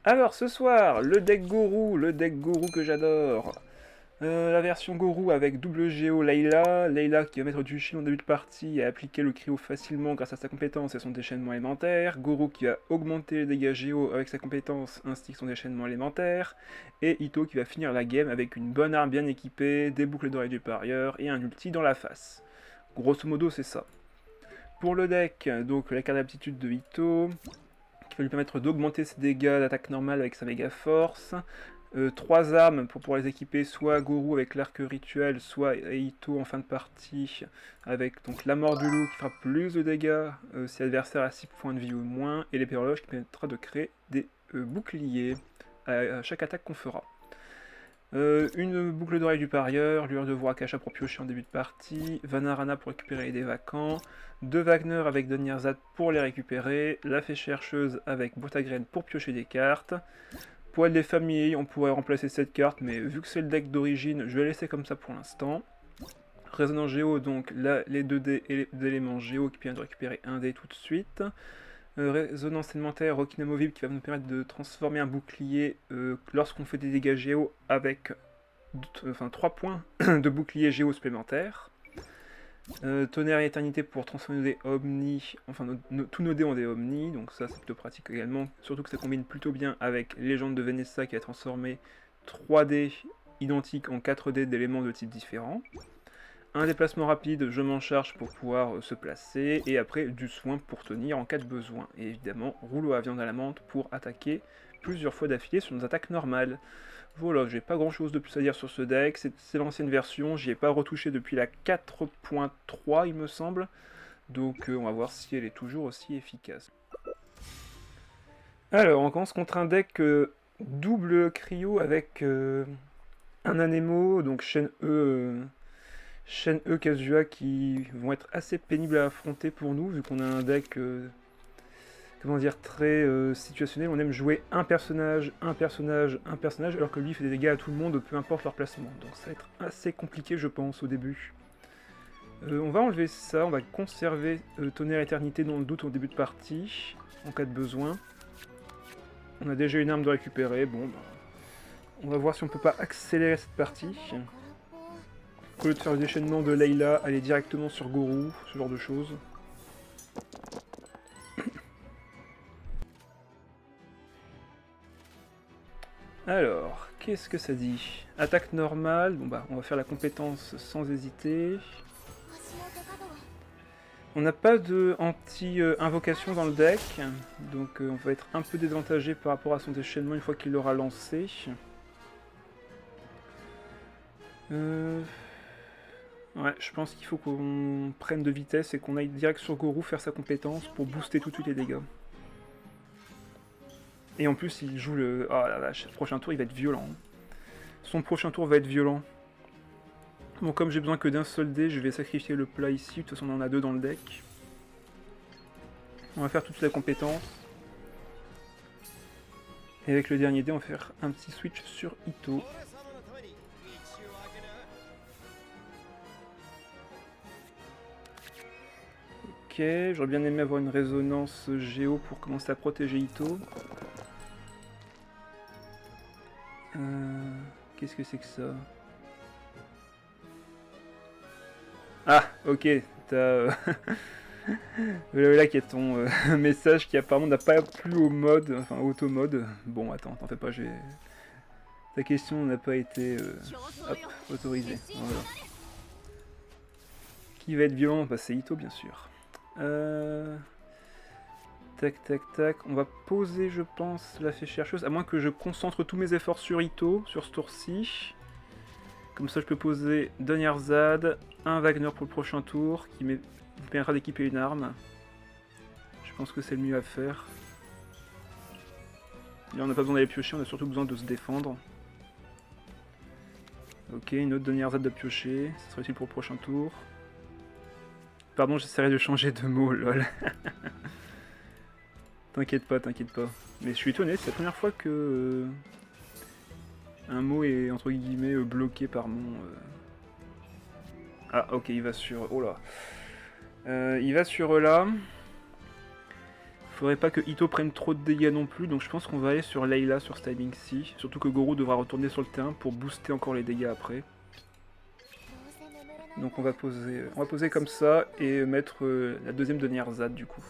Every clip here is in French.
Alors ce soir, le deck Gorou que j'adore. La version Gorou avec double Géo Layla qui va mettre du shield en début de partie et appliquer le cryo facilement grâce à sa compétence et son déchaînement élémentaire. Gorou qui va augmenter les dégâts Géo avec sa compétence ainsi que son déchaînement élémentaire. Et Ito qui va finir la game avec une bonne arme bien équipée, des boucles d'oreilles du parieur et un ulti dans la face. Grosso modo c'est ça. Pour le deck, donc la carte d'aptitude de Ito, qui va lui permettre d'augmenter ses dégâts d'attaque normale avec sa méga force. 3 armes pour pouvoir les équiper, soit Gorou avec l'arc rituel, soit Ito en fin de partie avec donc la mort du loup qui fera plus de dégâts si l'adversaire a 6 points de vie ou moins, et l'épée horloge qui permettra de créer des boucliers à chaque attaque qu'on fera. Une boucle d'oreille du parieur, lueur de voix Akasha pour piocher en début de partie, Vanarana pour récupérer des vacants, 2 Wagner avec Donnierzad pour les récupérer, la fée chercheuse avec Bourtagraine pour piocher des cartes. Poil des familles, on pourrait remplacer cette carte, mais vu que c'est le deck d'origine, je vais laisser comme ça pour l'instant. Résonance Géo, donc là, les 2 dés et les éléments Géo qui permettent de récupérer un dé tout de suite. Résonance élémentaire, Okinamovible qui va nous permettre de transformer un bouclier lorsqu'on fait des dégâts Géo avec 3 points de bouclier Géo supplémentaires. Tonnerre et éternité pour transformer nos dés Omni, enfin tous nos dés en dés Omni, donc ça c'est plutôt pratique également, surtout que ça combine plutôt bien avec Légende de Vanessa qui a transformé 3 dés identiques en 4 dés d'éléments de types différents. Un déplacement rapide, je m'en charge pour pouvoir se placer, et après du soin pour tenir en cas de besoin. Et évidemment, rouleau à viande à la menthe pour attaquer plusieurs fois d'affilée sur nos attaques normales. Voilà, j'ai pas grand chose de plus à dire sur ce deck, c'est l'ancienne version, j'y ai pas retouché depuis la 4.3 il me semble, donc on va voir si elle est toujours aussi efficace. Alors, on commence contre un deck double cryo avec un Anemo, donc Shen-E, Kazua qui vont être assez pénibles à affronter pour nous, vu qu'on a un deck comment dire, très situationnel. On aime jouer un personnage, alors que lui fait des dégâts à tout le monde, peu importe leur placement. Donc ça va être assez compliqué, je pense, au début. On va enlever ça, on va conserver Tonnerre Éternité dans le doute au début de partie, en cas de besoin. On a déjà une arme de récupérer, bon, bah, on va voir si on peut pas accélérer cette partie. Au lieu de faire le déchaînement de Layla, aller directement sur Gorou, ce genre de choses. Alors, qu'est-ce que ça dit? Attaque normale, bon bah on va faire la compétence sans hésiter. On n'a pas de anti-invocation dans le deck, donc on va être un peu désavantagé par rapport à son déchaînement une fois qu'il l'aura lancé. Ouais, je pense qu'il faut qu'on prenne de vitesse et qu'on aille direct sur Gorou faire sa compétence pour booster tout de suite les dégâts. Et en plus, il joue le... Oh la vache, le prochain tour, il va être violent. Son prochain tour va être violent. Bon, comme j'ai besoin que d'un seul dé, je vais sacrifier le plat ici. De toute façon, on en a 2 dans le deck. On va faire toute la compétence. Et avec le dernier dé, on va faire un petit switch sur Ito. Ok, j'aurais bien aimé avoir une résonance Géo pour commencer à protéger Ito. Qu'est-ce que c'est que ça? Ah, ok, t'as... Voilà qui est ton message qui apparemment n'a pas plu au mode, enfin auto mode. Bon, attends, t'en fais pas, j'ai... Ta question n'a pas été hop, autorisée. Voilà. Qui va être violent? Bah, c'est Ito, bien sûr. Tac, tac, tac. On va poser, je pense, la fée chercheuse, à moins que je concentre tous mes efforts sur Ito, sur ce tour-ci. Comme ça, je peux poser Donnierzad, un Wagner pour le prochain tour, qui me permettra d'équiper une arme. Je pense que c'est le mieux à faire. Là, on n'a pas besoin d'aller piocher, on a surtout besoin de se défendre. Ok, une autre Donnierzad de piocher, ça sera utile pour le prochain tour. Pardon, j'essaierai de changer de mot, lol. T'inquiète pas, t'inquiète pas. Mais je suis étonné, c'est la première fois que un mot est entre guillemets bloqué par mon... Ah ok, il va sur... Oh là. Il va sur là. Faudrait pas que Ito prenne trop de dégâts non plus, donc je pense qu'on va aller sur Layla sur ce timing-ci. Surtout que Goro devra retourner sur le terrain pour booster encore les dégâts après. Donc on va poser comme ça et mettre la deuxième de Nierzad du coup.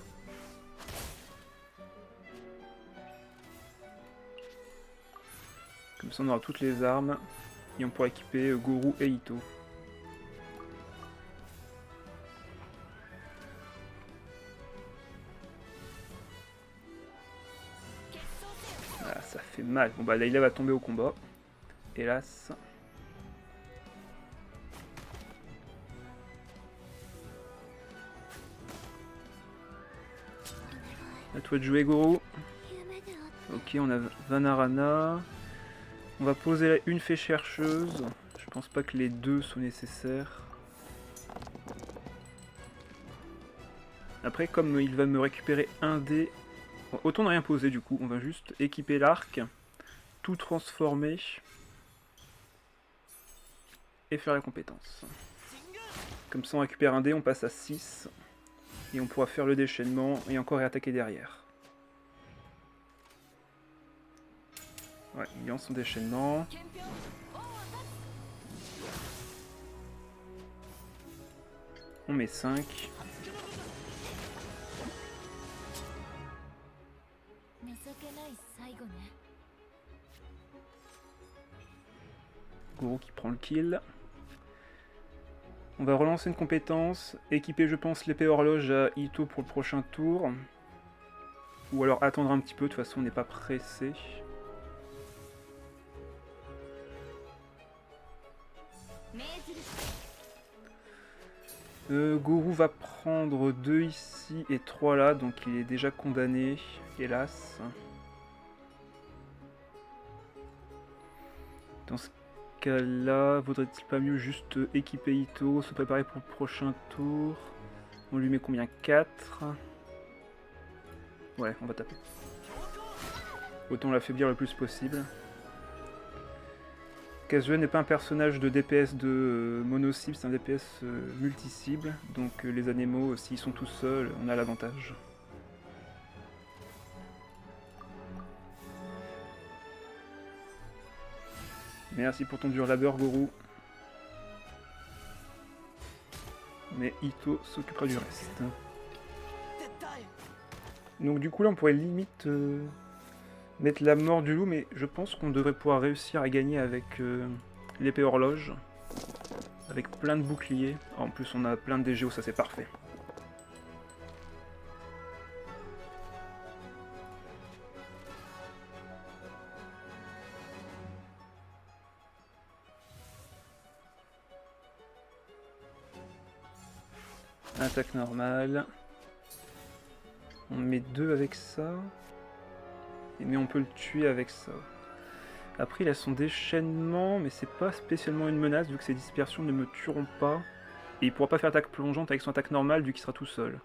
Comme ça on aura toutes les armes et on pourra équiper Goro et Ito. Ah, ça fait mal. Bon bah Layla va tomber au combat. Hélas. À toi de jouer Goro. Ok, on a Vanarana. On va poser une fée chercheuse. Je pense pas que les deux sont nécessaires. Après, comme il va me récupérer un dé, autant ne rien poser du coup. On va juste équiper l'arc, tout transformer et faire la compétence. Comme ça, on récupère un dé, on passe à 6 et on pourra faire le déchaînement et encore réattaquer derrière. Ouais, il lance son déchaînement. On met 5. Goro qui prend le kill. On va relancer une compétence, équiper je pense l'épée horloge à Ito pour le prochain tour. Ou alors attendre un petit peu, de toute façon on n'est pas pressé. Goro va prendre 2 ici et 3 là, donc il est déjà condamné, hélas. Dans ce cas-là, vaudrait-il pas mieux juste équiper Ito, se préparer pour le prochain tour? On lui met combien? 4? Ouais, on va taper. Autant l'affaiblir le plus possible. Kazuya n'est pas un personnage de DPS de mono-cible, c'est un DPS multi-cible, donc les animaux, s'ils sont tout seuls, on a l'avantage. Merci pour ton dur labeur, Goro. Mais Ito s'occupera du reste. Donc du coup là on pourrait limite mettre la mort du loup, mais je pense qu'on devrait pouvoir réussir à gagner avec l'épée horloge. Avec plein de boucliers. En plus on a plein de DGO, ça c'est parfait. Attaque normale. On met 2 avec ça. Mais on peut le tuer avec ça. Après il a son déchaînement, mais c'est pas spécialement une menace vu que ses dispersions ne me tueront pas. Et il pourra pas faire attaque plongeante avec son attaque normale vu qu'il sera tout seul.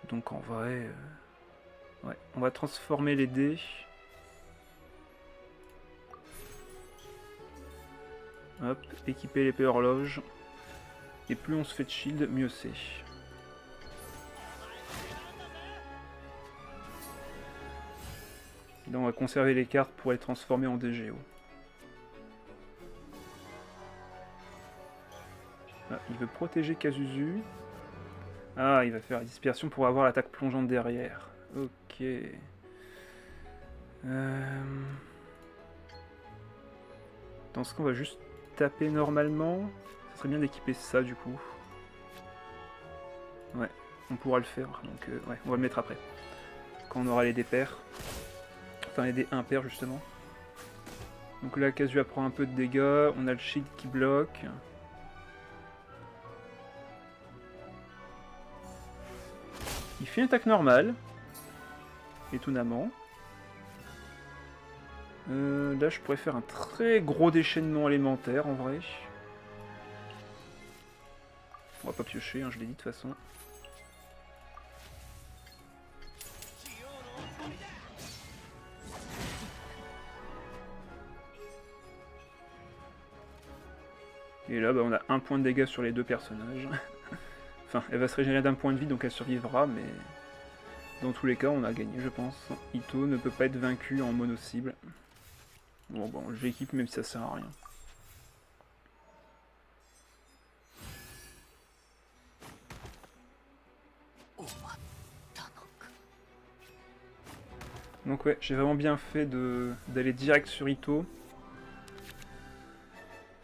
Donc en vrai... ouais, on va transformer les dés. Hop, équiper l'épée horloge. Et plus on se fait de shield, mieux c'est. Là on va conserver les cartes pour les transformer en DGO. Ah, il veut protéger Kazuzu. Ah, il va faire la dispersion pour avoir l'attaque plongeante derrière. Ok. Dans ce cas, on va juste taper normalement. Ça serait bien d'équiper ça du coup. Ouais, on pourra le faire. Donc, ouais, on va le mettre après. Quand on aura les dés pairs. Enfin, les dés impairs justement. Donc là, Kazuya prend un peu de dégâts. On a le shield qui bloque. Il fait une attaque normale. Étonnamment. Là, je pourrais faire un très gros déchaînement élémentaire en vrai. On va pas piocher, hein, je l'ai dit de toute façon. Et là, bah, on a un point de dégâts sur les deux personnages. Enfin, elle va se régénérer d'un point de vie, donc elle survivra, mais Dans tous les cas, on a gagné, je pense. Ito ne peut pas être vaincu en mono-cible. Bon, je l'équipe même si ça sert à rien. Donc ouais, j'ai vraiment bien fait d'aller direct sur Ito.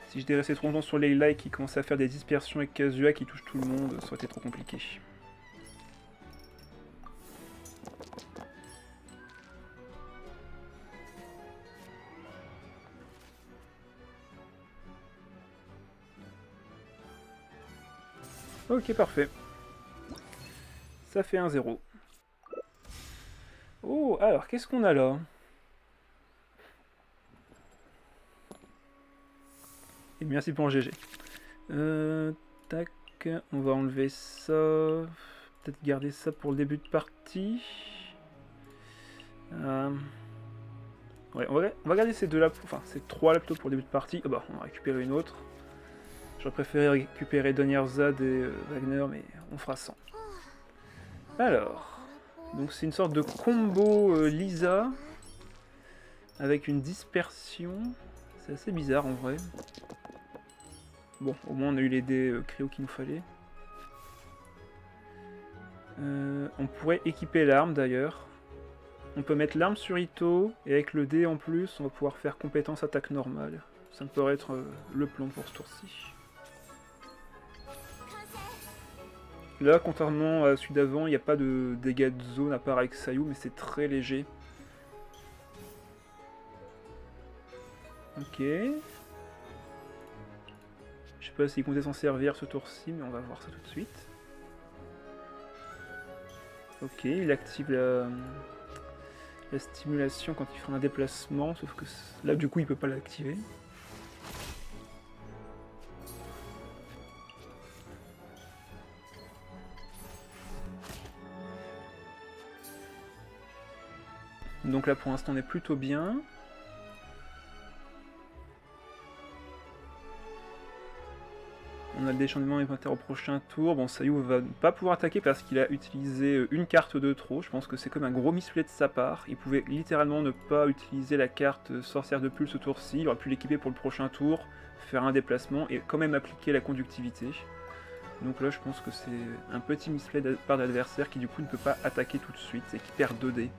Si j'étais resté trop longtemps sur Layla et qui commençait à faire des dispersions avec Kazuya qui touche tout le monde, ça aurait été trop compliqué. Ok, parfait. Ça fait 1-0. Oh, alors, qu'est-ce qu'on a là? Et merci pour le GG. Tac, on va enlever ça. Peut-être garder ça pour le début de partie. Ouais, on va garder ces deux là, enfin ces trois là plutôt pour le début de partie. Oh bah, on va récupérer une autre. J'aurais préféré récupérer Donnierzad et Wagner, mais on fera sans. Alors, donc c'est une sorte de combo Lisa avec une dispersion. C'est assez bizarre en vrai. Bon, au moins on a eu les dés Cryo qu'il nous fallait. On pourrait équiper l'arme d'ailleurs. On peut mettre l'arme sur Ito, et avec le dé en plus, on va pouvoir faire compétence attaque normale. Ça me pourrait être le plan pour ce tour-ci. Là, contrairement à celui d'avant, il n'y a pas de dégâts de zone à part avec Sayu, mais c'est très léger. Ok. Je sais pas s'il comptait s'en servir ce tour-ci, mais on va voir ça tout de suite. Ok, il active la stimulation quand il fera un déplacement, sauf que là du coup il peut pas l'activer. Donc là pour l'instant on est plutôt bien. On a le déchaînement inventaire au prochain tour. Bon, Sayu va pas pouvoir attaquer parce qu'il a utilisé une carte de trop. Je pense que c'est comme un gros misplay de sa part. Il pouvait littéralement ne pas utiliser la carte sorcière de Pulse ce tour-ci. Il aurait pu l'équiper pour le prochain tour, faire un déplacement et quand même appliquer la conductivité. Donc là, je pense que c'est un petit misplay de part de l'adversaire qui du coup ne peut pas attaquer tout de suite et qui perd 2 dés.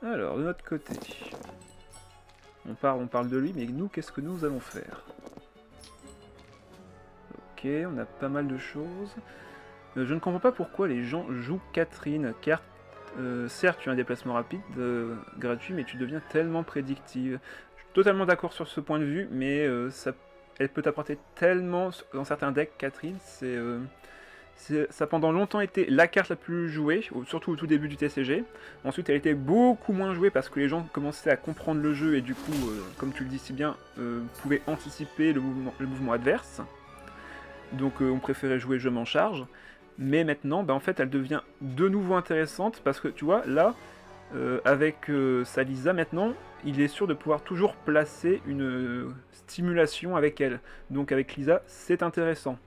Alors, de notre côté... On parle de lui, mais nous, qu'est-ce que nous allons faire? Ok, on a pas mal de choses. Je ne comprends pas pourquoi les gens jouent Catherine, car certes tu as un déplacement rapide gratuit, mais tu deviens tellement prédictive. Je suis totalement d'accord sur ce point de vue, mais elle peut t'apporter tellement dans certains decks, Catherine, ça a pendant longtemps été la carte la plus jouée, surtout au tout début du TCG. Ensuite, elle était beaucoup moins jouée parce que les gens commençaient à comprendre le jeu et du coup, comme tu le dis si bien, pouvaient anticiper le mouvement adverse. Donc on préférait jouer Je m'en charge. Mais maintenant, en fait, elle devient de nouveau intéressante parce que tu vois, là, avec sa Lisa, maintenant, il est sûr de pouvoir toujours placer une stimulation avec elle. Donc avec Lisa, c'est intéressant.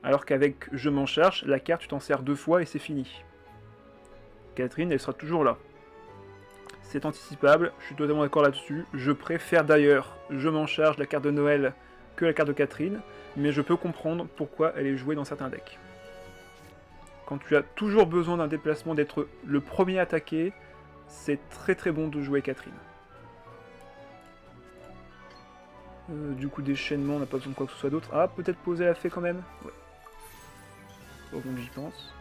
Alors qu'avec Je m'en charge, la carte tu t'en sers 2 fois et c'est fini. Catherine, elle sera toujours là. C'est anticipable, je suis totalement d'accord là-dessus. Je préfère d'ailleurs Je m'en charge, la carte de Noël, que la carte de Catherine, mais je peux comprendre pourquoi elle est jouée dans certains decks. Quand tu as toujours besoin d'un déplacement, d'être le premier attaqué, c'est très très bon de jouer Catherine. Du coup, déchaînement, on n'a pas besoin de quoi que ce soit d'autre. Ah, peut-être poser la fée quand même. Ouais. Oh, donc j'y pense.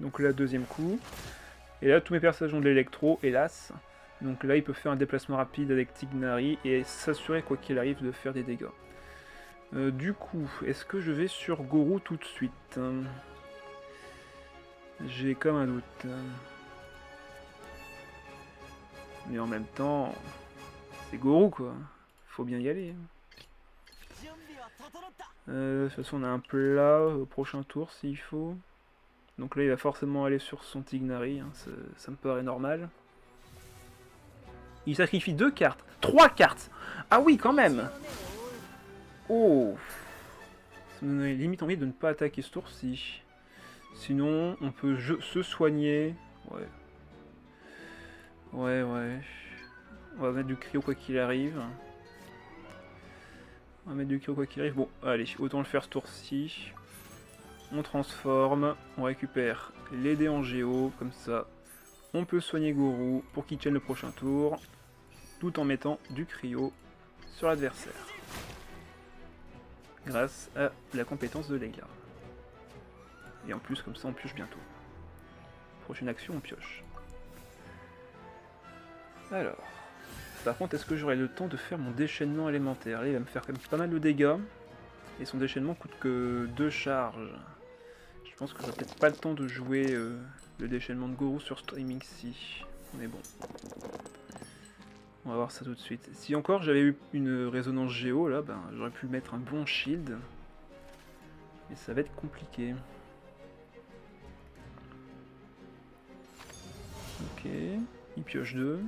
Donc là, deuxième coup. Et là, tous mes personnages ont de l'électro, hélas. Donc là, il peut faire un déplacement rapide avec Tignari et s'assurer, quoi qu'il arrive, de faire des dégâts. Du coup, est-ce que je vais sur Gorou tout de suite? J'ai comme un doute. Mais en même temps, c'est Gorou quoi. Faut bien y aller. De toute façon, on a un plat au prochain tour s'il faut. Donc là, il va forcément aller sur son Tignari. Hein, ça me paraît normal. Il sacrifie 2 cartes. 3 cartes. Ah oui, quand même. Oh. Ça me donne limite envie de ne pas attaquer ce tour-ci. Sinon, on peut se soigner. Ouais. Ouais, ouais. On va mettre du cryo quoi qu'il arrive. On va mettre du cryo quoi qu'il arrive. Bon, allez, autant le faire ce tour-ci. On transforme. On récupère les dés en géo. Comme ça, on peut soigner Gorou pour qu'il tienne le prochain tour. Tout en mettant du cryo sur l'adversaire. Grâce à la compétence de Layla. Et en plus, comme ça, on pioche bientôt. Prochaine action, on pioche. Alors, par contre, est-ce que j'aurai le temps de faire mon déchaînement élémentaire? Là, il va me faire quand même pas mal de dégâts. Et son déchaînement coûte que 2 charges. Je pense que j'aurai peut-être pas le temps de jouer le déchaînement de Gorou sur streaming si. Mais bon. On va voir ça tout de suite. Si encore j'avais eu une résonance géo, là, ben, j'aurais pu mettre un bon shield. Mais ça va être compliqué. Ok, il pioche 2.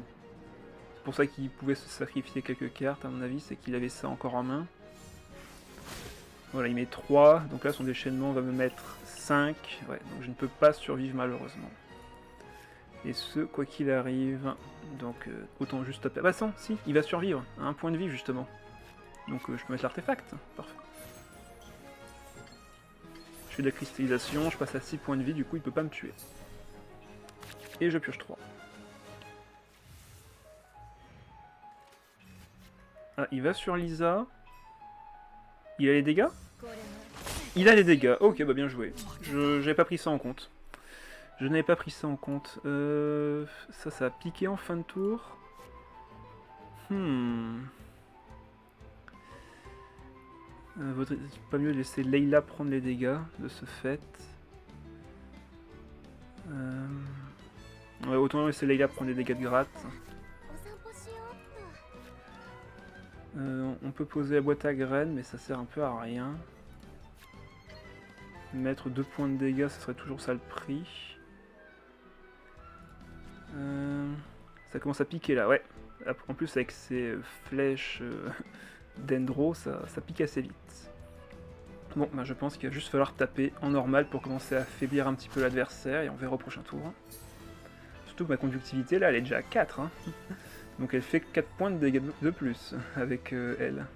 C'est pour ça qu'il pouvait se sacrifier quelques cartes, à mon avis, c'est qu'il avait ça encore en main. Voilà, il met 3, donc là son déchaînement va me mettre 5. Ouais, donc je ne peux pas survivre malheureusement. Et ce, quoi qu'il arrive, donc autant juste taper. Ah bah si, il va survivre, à 1 point de vie justement. Donc je peux mettre l'artefact, parfait. Je fais de la cristallisation, je passe à 6 points de vie, du coup il peut pas me tuer. Et je pioche 3. Ah, il va sur Lisa. Il a les dégâts? Il a les dégâts, ok, bah bien joué. J'avais pas pris ça en compte. Je n'avais pas pris ça en compte. Ça a piqué en fin de tour. Vaudrait pas mieux laisser Layla prendre les dégâts de ce fait. Ouais, autant laisser Layla prendre les dégâts de gratte. On peut poser la boîte à graines, mais ça sert un peu à rien. Mettre 2 points de dégâts, ça serait toujours ça le prix. Ça commence à piquer là, ouais. En plus avec ces flèches d'Endro, ça pique assez vite. Bon, bah je pense qu'il va juste falloir taper en normal pour commencer à affaiblir un petit peu l'adversaire et on verra au prochain tour. Surtout que ma conductivité là, elle est déjà à 4. Hein. Donc elle fait 4 points de dégâts de plus avec elle.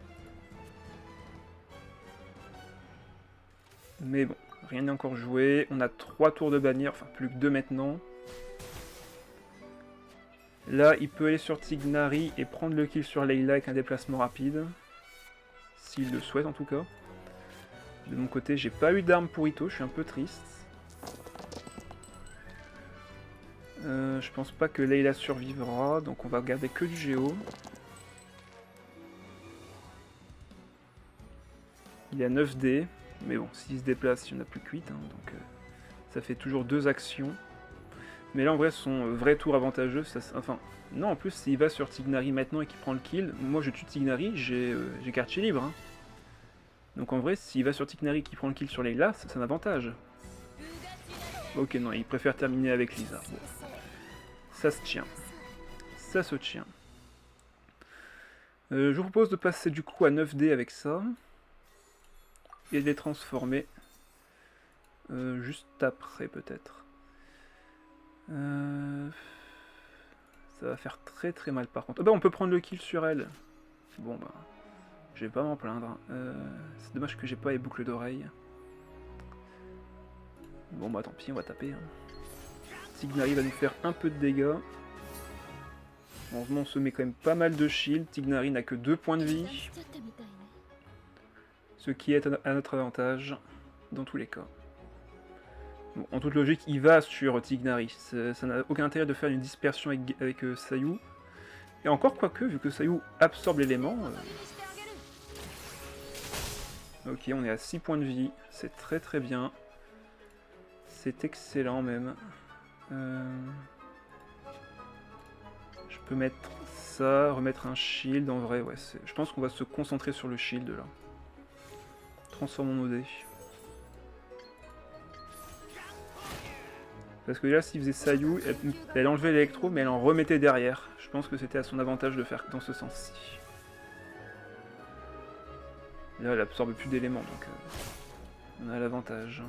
Mais bon, rien n'est encore joué. On a 3 tours de bannière, enfin plus que 2 maintenant. Là, il peut aller sur Tignari et prendre le kill sur Layla avec un déplacement rapide. S'il le souhaite en tout cas. De mon côté, j'ai pas eu d'arme pour Ito, je suis un peu triste. Je pense pas que Layla survivra, donc on va garder que du Géo. Il a 9 dés, mais bon, s'il se déplace, il n'y en a plus que 8, hein, donc ça fait toujours 2 actions. Mais là, en vrai, son vrai tour avantageux, enfin, non, en plus, s'il va sur Tignari maintenant et qu'il prend le kill, moi je tue Tignari, j'ai quartier libre. Hein. Donc en vrai, s'il va sur Tignari et qu'il prend le kill sur Layla, c'est un avantage. Ok, non, il préfère terminer avec Lisa. Bon. Ça se tient. Ça se tient. Je vous propose de passer du coup à 9D avec ça. Et de les transformer. Juste après peut-être. Ça va faire très très mal par contre. Oh bah on peut prendre le kill sur elle. Bon bah, je vais pas m'en plaindre. C'est dommage que j'ai pas les boucles d'oreilles. Bon bah tant pis, on va taper. Hein. Tignari va nous faire un peu de dégâts. Heureusement on se met quand même pas mal de shield. Tignari n'a que 2 points de vie. Ce qui est à notre avantage dans tous les cas. Bon, en toute logique, il va sur Tignari. Ça n'a aucun intérêt de faire une dispersion avec Sayu. Et encore quoique, vu que Sayu absorbe l'élément... Ok, on est à 6 points de vie. C'est très très bien. C'est excellent même. Je peux mettre ça, remettre un shield. En vrai, ouais, je pense qu'on va se concentrer sur le shield là. Transformons nos dés. Parce que là, s'il faisait Sayu, elle enlevait l'électro, mais elle en remettait derrière. Je pense que c'était à son avantage de faire dans ce sens-ci. Là, elle absorbe plus d'éléments, donc on a l'avantage.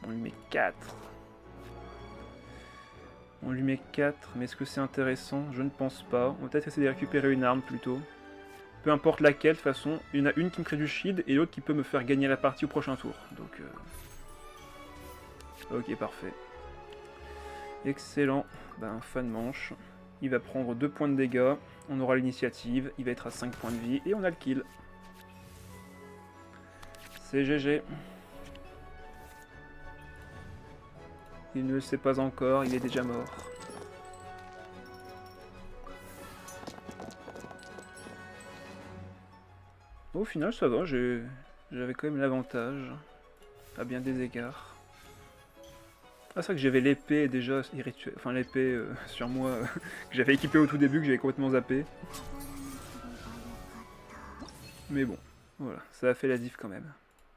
On lui met 4. On lui met 4, mais est-ce que c'est intéressant? Je ne pense pas. On va peut-être essayer de récupérer une arme plutôt. Peu importe laquelle, de toute façon, il y en a une qui me crée du shield et l'autre qui peut me faire gagner la partie au prochain tour. Donc, ok, parfait. Excellent. Ben, fin de manche. Il va prendre 2 points de dégâts. On aura l'initiative. Il va être à 5 points de vie et on a le kill. C'est GG. Il ne le sait pas encore, il est déjà mort. Au final, ça va, j'avais quand même l'avantage, à bien des égards. Ah, c'est vrai que j'avais l'épée déjà irrituelle, enfin l'épée sur moi, que j'avais équipée au tout début, que j'avais complètement zappé. Mais bon, voilà, ça a fait la diff quand même.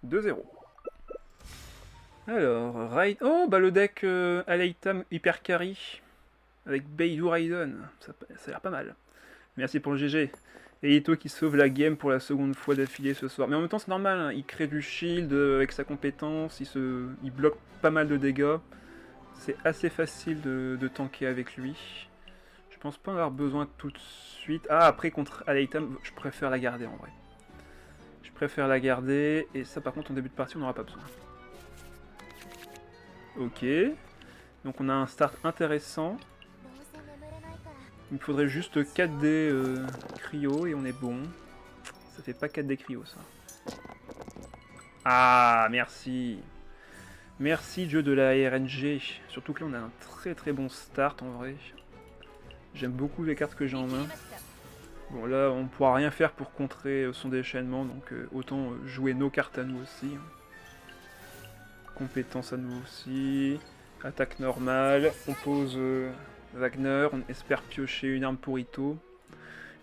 2-0. Alors, Raid... Oh, bah le deck Aleitam Hyper Carry avec Beidou Raiden, ça a l'air pas mal. Merci pour le GG. Et Ito qui sauve la game pour la seconde fois d'affilée ce soir. Mais en même temps, c'est normal, hein. Il crée du shield avec sa compétence, il bloque pas mal de dégâts. C'est assez facile de tanker avec lui. Je pense pas en avoir besoin tout de suite. Ah, après, contre Aleitam, je préfère la garder en vrai. Je préfère la garder, et ça par contre, en début de partie, on n'aura pas besoin. Ok. Donc on a un start intéressant. Il me faudrait juste 4D cryo et on est bon. Ça fait pas 4D cryo ça. Ah, merci. Merci dieu de la RNG. Surtout que là on a un très très bon start en vrai. J'aime beaucoup les cartes que j'ai en main. Bon là on pourra rien faire pour contrer son déchaînement, donc autant jouer nos cartes à nous aussi. Compétence à nous aussi. Attaque normale. On pose Wagner. On espère piocher une arme pour Ito.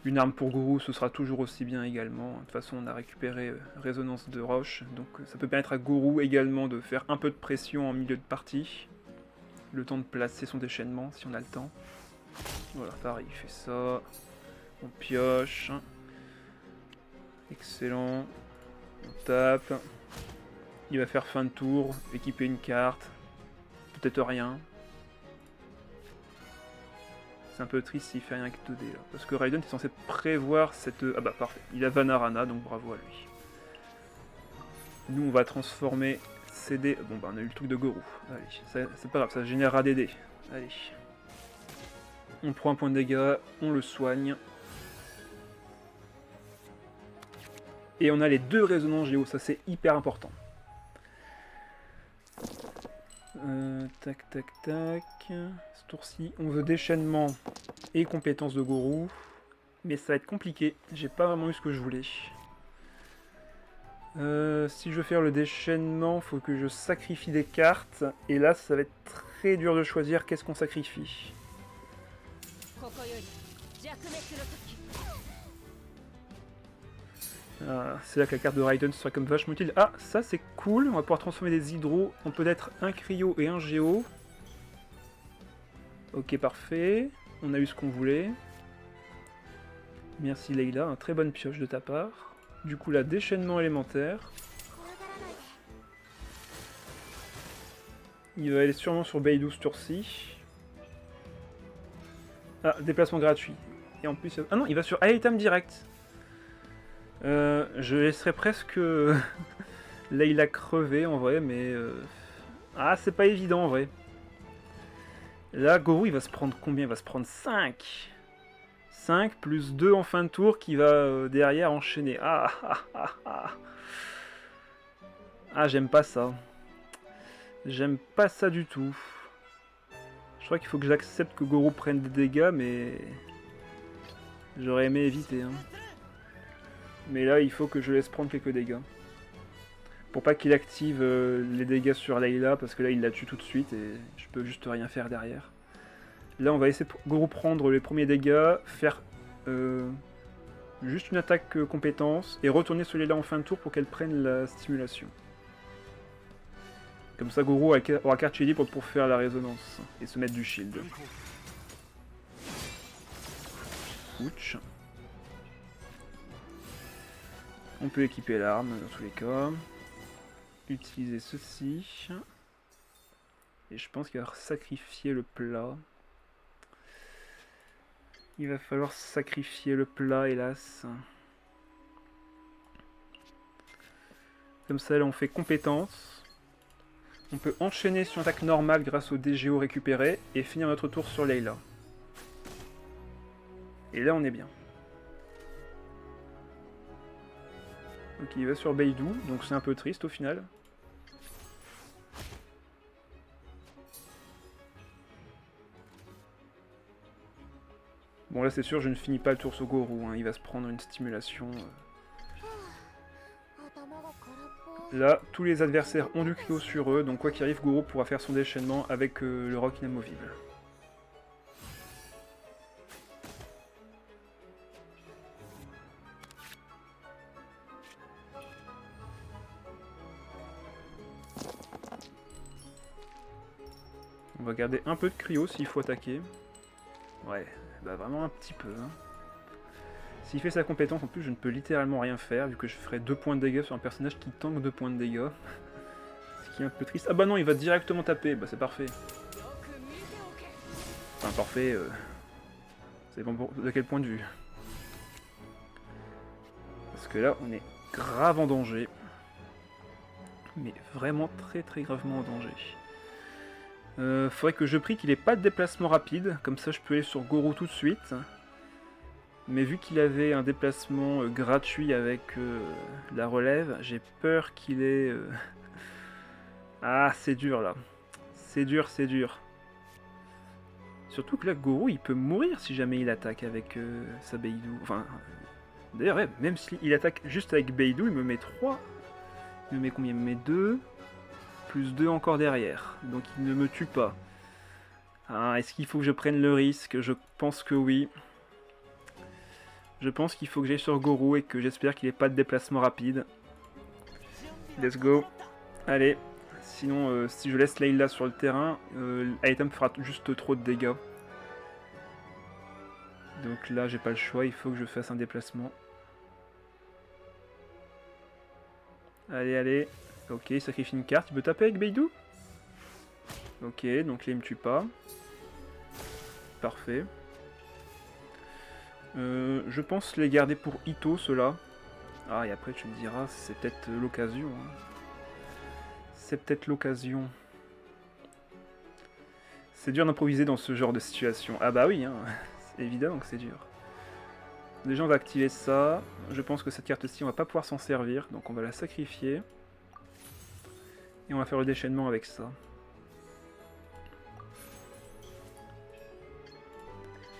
Une arme pour Guru, ce sera toujours aussi bien également. De toute façon, on a récupéré Résonance de Roche. Donc ça peut permettre à Guru également de faire un peu de pression en milieu de partie. Le temps de placer son déchaînement, si on a le temps. Voilà, pareil, il fait ça. On pioche. Excellent. On tape. Il va faire fin de tour, équiper une carte. Peut-être rien. C'est un peu triste s'il fait rien que 2D là. Parce que Raiden est censé prévoir cette... Ah bah parfait, il a Vanarana, donc bravo à lui. Nous on va transformer CD... Bon bah on a eu le truc de Guru. Allez, c'est pas grave, ça générera des dés. Allez. On prend un point de dégâts, on le soigne. Et on a les 2 résonances géo, ça c'est hyper important. Tac tac tac. Ce tour-ci, on veut déchaînement et compétences de Guru. Mais ça va être compliqué, j'ai pas vraiment eu ce que je voulais. Si je veux faire le déchaînement, faut que je sacrifie des cartes. Et là, ça va être très dur de choisir qu'est-ce qu'on sacrifie. Ah, c'est là que la carte de Raiden sera comme vachement utile. Ah, ça c'est cool, on va pouvoir transformer des hydros en peut-être un cryo et un géo. Ok, parfait. On a eu ce qu'on voulait. Merci Leila, un très bonne pioche de ta part. Du coup là, déchaînement élémentaire. Il va aller sûrement sur Beidou ce tour-ci. Ah, déplacement gratuit. Et en plus... Ah non, il va sur Aleitam direct. Je laisserais presque Leila crever en vrai, mais... Ah, c'est pas évident en vrai. Là, Guru, il va se prendre combien? Il va se prendre 5. 5 plus 2 en fin de tour qui va derrière enchaîner. Ah, ah, ah, ah. Ah, j'aime pas ça. J'aime pas ça du tout. Je crois qu'il faut que j'accepte que Guru prenne des dégâts, mais... J'aurais aimé éviter, hein. Mais là, il faut que je laisse prendre quelques dégâts. Pour pas qu'il active les dégâts sur Leila, parce que là, il la tue tout de suite et je peux juste rien faire derrière. Là, on va essayer de Guru prendre les premiers dégâts, faire juste une attaque compétence et retourner sur Leila en fin de tour pour qu'elle prenne la stimulation. Comme ça, Goro aura carte libre pour faire la résonance et se mettre du shield. Ouch. On peut équiper l'arme dans tous les cas. Utiliser ceci. Et je pense qu'il va sacrifier le plat. Il va falloir sacrifier le plat, hélas. Comme ça, là, on fait compétence. On peut enchaîner sur une attaque normale grâce au DGO récupéré et finir notre tour sur Layla. Et là, on est bien. Ok, il va sur Beidou, donc c'est un peu triste au final. Bon, là, c'est sûr, je ne finis pas le tour sur Goro. Hein. Il va se prendre une stimulation. Là, tous les adversaires ont du cryo sur eux, donc quoi qu'il arrive, Goro pourra faire son déchaînement avec le roc inamovible. On va garder un peu de cryo s'il faut attaquer. Ouais, bah vraiment un petit peu. Hein. S'il fait sa compétence, en plus, je ne peux littéralement rien faire, vu que je ferai 2 points de dégâts sur un personnage qui tank 2 points de dégâts. Ce qui est un peu triste. Ah bah non, il va directement taper, bah c'est parfait. Enfin, parfait, c'est bon de quel point de vue? Parce que là, on est grave en danger. Mais vraiment très gravement en danger. Faudrait que je prie qu'il ait pas de déplacement rapide, comme ça je peux aller sur Goro tout de suite. Mais vu qu'il avait un déplacement gratuit avec la relève, j'ai peur qu'il ait... Ah, c'est dur là. C'est dur, c'est dur. Surtout que là, Goro, il peut mourir si jamais il attaque avec sa Beidou. Enfin, d'ailleurs, ouais, même s'il attaque juste avec Beidou, il me met 3. Il me met combien? Il me met 2. Plus 2 encore derrière. Donc il ne me tue pas. Ah, est-ce qu'il faut que je prenne le risque? Je pense que oui. Je pense qu'il faut que j'aille sur Goro et que j'espère qu'il n'ait pas de déplacement rapide. Let's go. Allez. Sinon, si je laisse Layla sur le terrain, l'item fera juste trop de dégâts. Donc là, j'ai pas le choix, il faut que je fasse un déplacement. Allez, allez. Ok, il sacrifie une carte. Il peut taper avec Beidou? Ok, donc là, il me tue pas. Parfait. Je pense les garder pour Ito, ceux-là. Ah, et après, tu me diras, c'est peut-être l'occasion. Hein. C'est peut-être l'occasion. C'est dur d'improviser dans ce genre de situation. Ah bah oui, hein. C'est évident que c'est dur. Déjà, on va activer ça. Je pense que cette carte-ci, on va pas pouvoir s'en servir. Donc, on va la sacrifier. Et on va faire le déchaînement avec ça.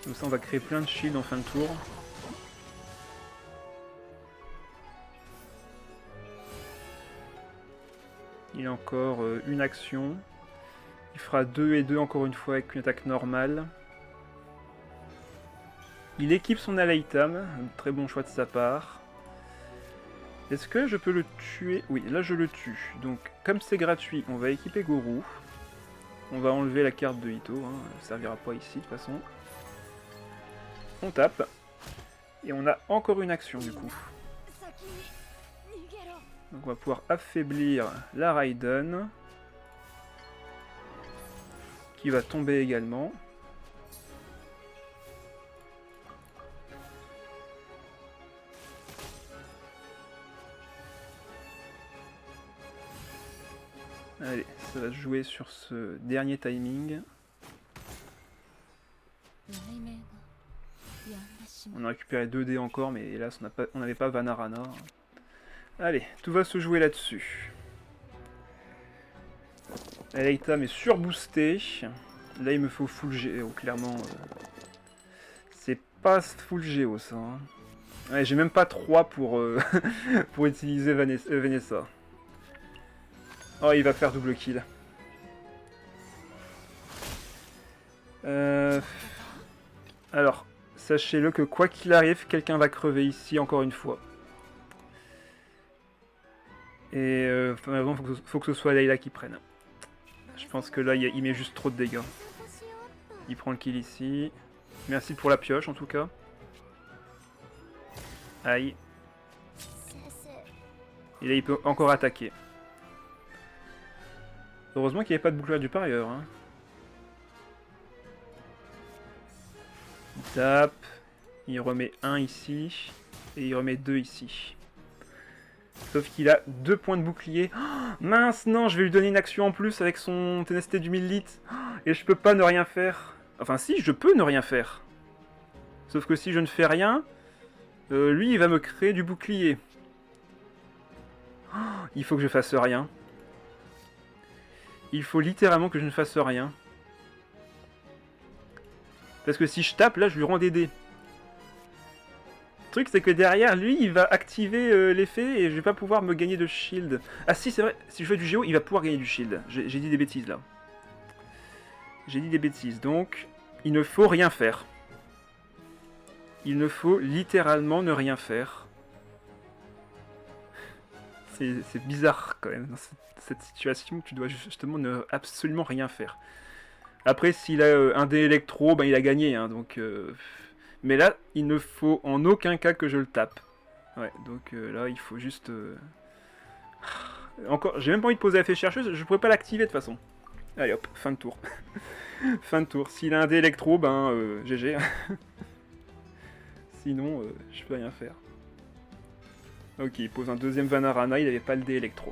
Comme ça, on va créer plein de shields en fin de tour. Il a encore une action. Il fera 2 et 2 encore une fois avec une attaque normale. Il équipe son Aleitam, un très bon choix de sa part. Est-ce que je peux le tuer? Oui, là je le tue. Donc, comme c'est gratuit, on va équiper Goro. On va enlever la carte de Ito, hein. Elle ne servira pas ici de toute façon. On tape. Et on a encore une action du coup. Donc on va pouvoir affaiblir la Raiden. Qui va tomber également. Allez, ça va se jouer sur ce dernier timing. On a récupéré 2 dés encore, mais hélas, on n'avait pas Vanarana. Allez, tout va se jouer là-dessus. Aleitam est surboosté. Là, il me faut full Géo, clairement. C'est pas full Géo, ça. Hein. Ouais, j'ai même pas 3 pour, pour utiliser Vanessa. Oh, il va faire double kill. Alors, sachez-le que quoi qu'il arrive, quelqu'un va crever ici encore une fois. Et faut que ce soit Layla qui prenne. pense que là, il met juste trop de dégâts. Il prend le kill ici. Merci pour la pioche, en tout cas. Aïe. Et là, il peut encore attaquer. Heureusement qu'il n'y avait pas de bouclier du parieur. Hein. Il tape. Il remet 1 ici. Et il remet 2 ici. Sauf qu'il a 2 points de bouclier. Oh, mince, non, je vais lui donner une action en plus avec son ténacité du 1000 litres. Oh, et je peux pas ne rien faire. Enfin si, je peux ne rien faire. Sauf que si je ne fais rien, lui il va me créer du bouclier. Oh, il faut que je fasse rien. Il faut littéralement que je ne fasse rien. Parce que si je tape, là je lui rends des dés. Le truc c'est que derrière lui il va activer l'effet et je vais pas pouvoir me gagner de shield. Ah si c'est vrai, si je fais du géo il va pouvoir gagner du shield. J'ai dit des bêtises là. J'ai dit des bêtises, donc il ne faut rien faire. Il ne faut littéralement ne rien faire. C'est bizarre quand même dans cette situation où tu dois justement ne absolument rien faire. Après s'il a un dé électro, ben il a gagné, hein, donc... Mais là, il ne faut en aucun cas que je le tape. Ouais, donc là, il faut juste... Encore, j'ai même pas envie de poser la fée chercheuse, je pourrais pas l'activer de toute façon. Allez hop, fin de tour. Fin de tour. S'il a un dé électro, ben GG. Sinon, je peux rien faire. Ok, il pose un deuxième Vanarana, il avait pas le dé électro.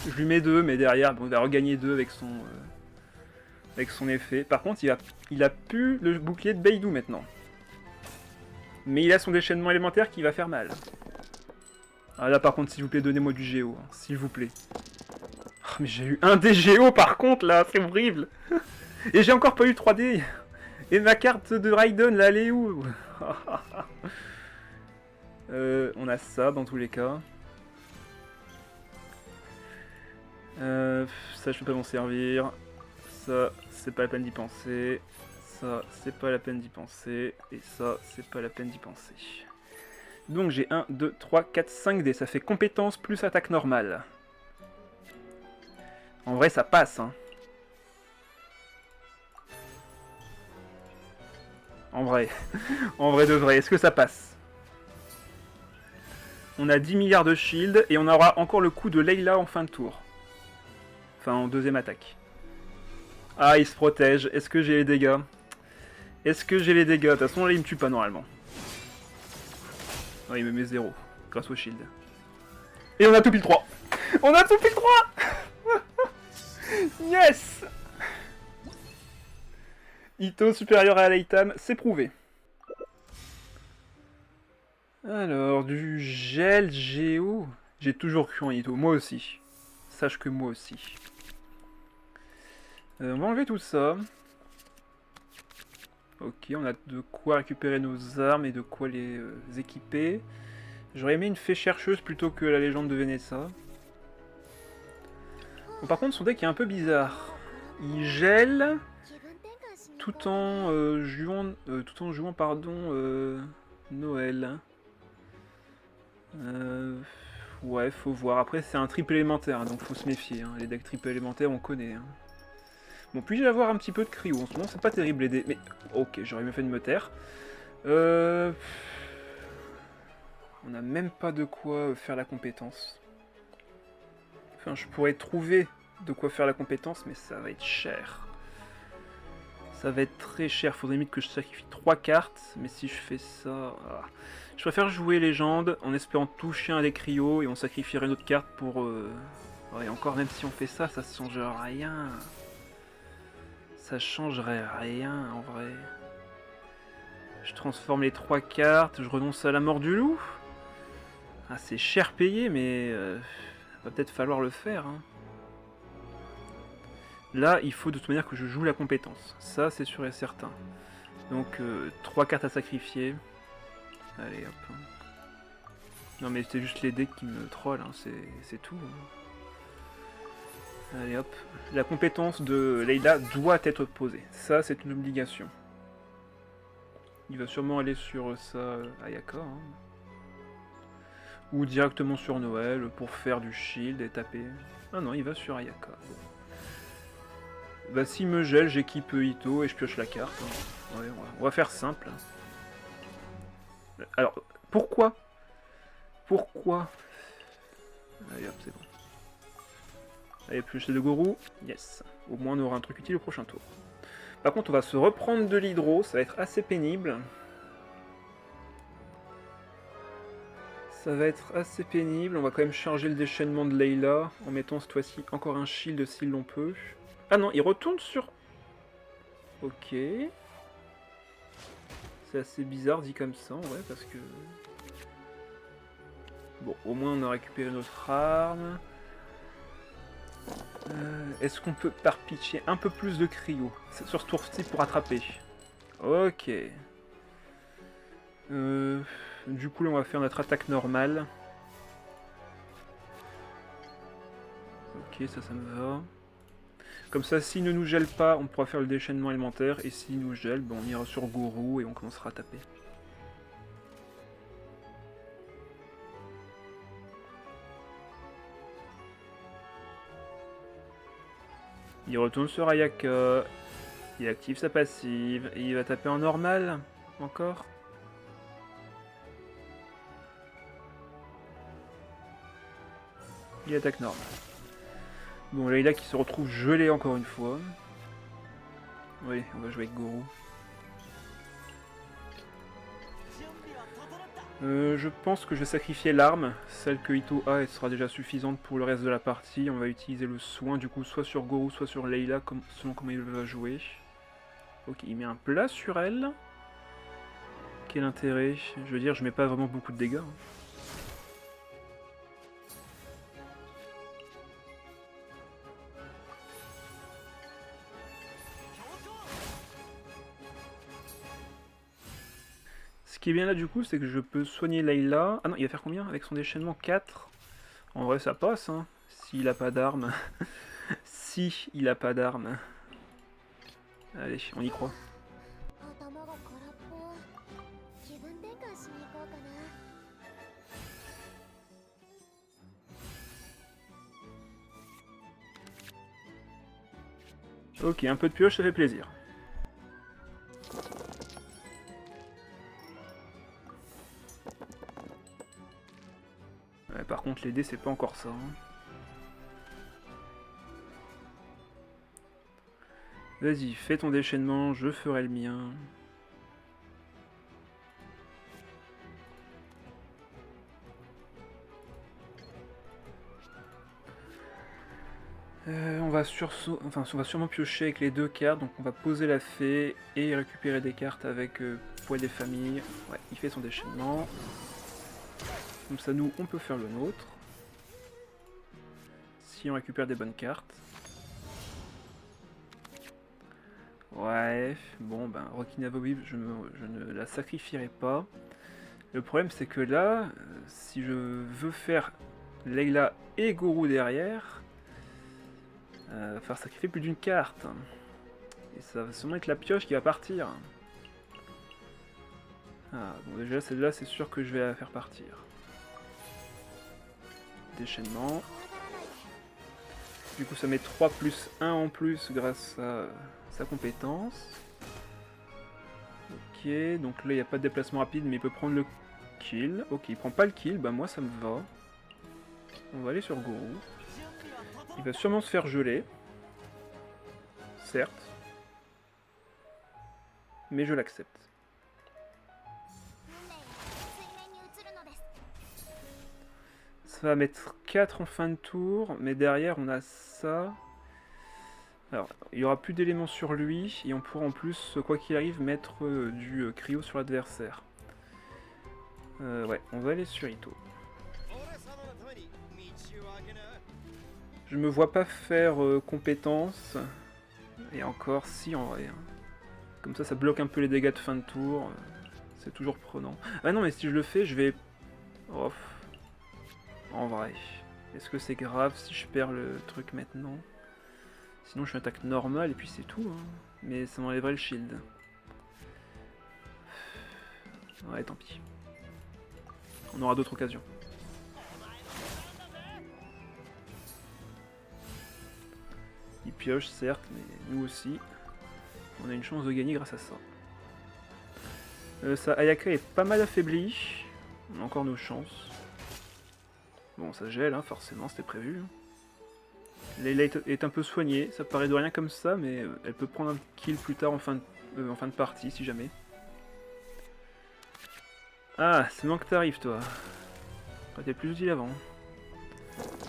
Je lui mets 2, mais derrière, bon, il va regagner 2 avec son effet. Par contre, il a plus le bouclier de Beidou maintenant. Mais il a son déchaînement élémentaire qui va faire mal. Ah là par contre, s'il vous plaît, donnez-moi du géo, hein, s'il vous plaît. Oh, mais j'ai eu un dé géo par contre là, c'est horrible. Et j'ai encore pas eu 3D. Et ma carte de Raiden là, elle est où? On a ça dans tous les cas. Ça je peux pas m'en servir. Ça, c'est pas la peine d'y penser. Ça, c'est pas la peine d'y penser. Et ça, c'est pas la peine d'y penser. Donc j'ai 1, 2, 3, 4, 5 dés. Ça fait compétence plus attaque normale. En vrai, ça passe, hein. En vrai. En vrai de vrai. Est-ce que ça passe? On a 10 milliards de shield. Et on aura encore le coup de Layla en fin de tour. Enfin, en deuxième attaque. Ah, il se protège. Est-ce que j'ai les dégâts? Est-ce que j'ai les dégâts? De toute façon, là, il me tue pas normalement. Non, il me met 0. Grâce au shield. Et on a tout pile 3. On a tout pile 3. Yes. Ito supérieur à Leitam, c'est prouvé. Alors, du gel géo. J'ai toujours cru en Ito. Moi aussi. Sache que moi aussi. On va enlever tout ça. Ok, on a de quoi récupérer nos armes et de quoi les équiper. J'aurais aimé une fée chercheuse plutôt que la légende de Venessa. Bon, par contre, son deck est un peu bizarre. Il gèle tout en jouant pardon, Noël. Ouais, faut voir. Après, c'est un triple élémentaire, donc faut se méfier. Hein. Les decks triple élémentaires, on connaît. Hein. Bon, puis-je avoir un petit peu de cryo? En ce moment, c'est pas terrible les dés. Mais, ok, j'aurais mieux fait de me taire. On n'a même pas de quoi faire la compétence. Enfin, je pourrais trouver de quoi faire la compétence, mais ça va être cher. Ça va être très cher. Faudrait limite que je sacrifie 3 cartes. Mais si je fais ça... Ah. Je préfère jouer légende en espérant toucher un des cryos et on sacrifierait une autre carte pour... Ouais, encore, même si on fait ça, ça change rien. Ça changerait rien, en vrai. Je transforme les 3 cartes, je renonce à la mort du loup. Ah, c'est cher payé, mais... va peut-être falloir le faire, hein. Là, il faut de toute manière que je joue la compétence. Ça, c'est sûr et certain. Donc, 3 cartes à sacrifier. Allez, hop. Non, mais c'est juste les dés qui me trollent, hein. C'est tout. Hein. Allez, hop. La compétence de Layla doit être posée. Ça, c'est une obligation. Il va sûrement aller sur ça, Ayaka. Hein. Ou directement sur Noël pour faire du shield et taper. Ah non, il va sur Ayaka. Bah s'il me gèle, j'équipe Ito et je pioche la carte. Hein. Ouais, on va faire simple. Alors, pourquoi Allez hop, c'est bon. Allez, piocher de Gorou. Yes. Au moins on aura un truc utile au prochain tour. Par contre, on va se reprendre de l'hydro, ça va être assez pénible. Ça va être assez pénible, on va quand même charger le déchaînement de Layla, en mettant cette fois-ci encore un shield si l'on peut. Ah non, il retourne sur... Ok. C'est assez bizarre dit comme ça, en vrai, parce que... Bon, au moins on a récupéré notre arme. Est-ce qu'on peut par pitié un peu plus de cryo sur ce tour-ci pour attraper? Ok. Du coup là on va faire notre attaque normale. Ok, ça me va. Comme ça, s'il ne nous gèle pas, on pourra faire le déchaînement élémentaire. Et s'il nous gèle, ben, on ira sur Gorou et on commencera à taper. Il retourne sur Ayaka. Il active sa passive. Et il va taper en normal. Encore. Il attaque normal. Bon, Layla qui se retrouve gelé encore une fois. Oui, on va jouer avec Gorou. Je pense que je vais sacrifier l'arme. Celle que Ito a, elle sera déjà suffisante pour le reste de la partie. On va utiliser le soin du coup soit sur Gorou, soit sur Layla, selon comment il va jouer. Ok, il met un plat sur elle. Quel intérêt? Je veux dire, je mets pas vraiment beaucoup de dégâts. Hein. Ce qui est bien là du coup, c'est que je peux soigner Layla. Ah non, il va faire combien avec son déchaînement? 4. En vrai, ça passe, hein. S'il a pas d'arme. Si il a pas d'arme. Allez, on y croit. Ok, un peu de pioche, ça fait plaisir. Ouais, par contre, les dés, c'est pas encore ça. Hein. Vas-y, fais ton déchaînement, je ferai le mien. On va sûrement piocher avec les 2 cartes, donc on va poser la fée et récupérer des cartes avec Poil des familles. Ouais, il fait son déchaînement. Comme ça, nous, on peut faire le nôtre. Si on récupère des bonnes cartes. Ouais, bon, ben, Rokina Bobby, je ne la sacrifierai pas. Le problème, c'est que là, si je veux faire Layla et Gorou derrière, va falloir sacrifier plus d'une carte. Et ça va sûrement être la pioche qui va partir. Ah, bon déjà celle-là c'est sûr que je vais la faire partir. Déchaînement. Du coup ça met 3 plus 1 en plus grâce à sa compétence. Ok, donc là il n'y a pas de déplacement rapide mais il peut prendre le kill. Ok, il prend pas le kill, bah moi ça me va. On va aller sur Gorou. Il va sûrement se faire geler. Certes. Mais je l'accepte. Ça va mettre 4 en fin de tour, mais derrière on a ça. Alors, il n'y aura plus d'éléments sur lui, et on pourra en plus, quoi qu'il arrive, mettre du cryo sur l'adversaire. Ouais, on va aller sur Ito. Je me vois pas faire compétence, et encore si en vrai. Hein. Comme ça bloque un peu les dégâts de fin de tour, c'est toujours prenant. Ah non, mais si je le fais, je vais... Oh. En vrai, est-ce que c'est grave si je perds le truc maintenant? Sinon je fais une attaque normale et puis c'est tout. Hein. Mais ça m'enlèverait le shield. Ouais, tant pis. On aura d'autres occasions. Il pioche certes, mais nous aussi. On a une chance de gagner grâce à ça. Sa Ayaka est pas mal affaiblie. On a encore nos chances. Bon, ça gèle, hein, forcément, c'était prévu. Layla est un peu soignée, ça paraît de rien comme ça, mais elle peut prendre un kill plus tard en fin de partie, si jamais. Ah, c'est maintenant que t'arrives, toi. T'es plus utile avant.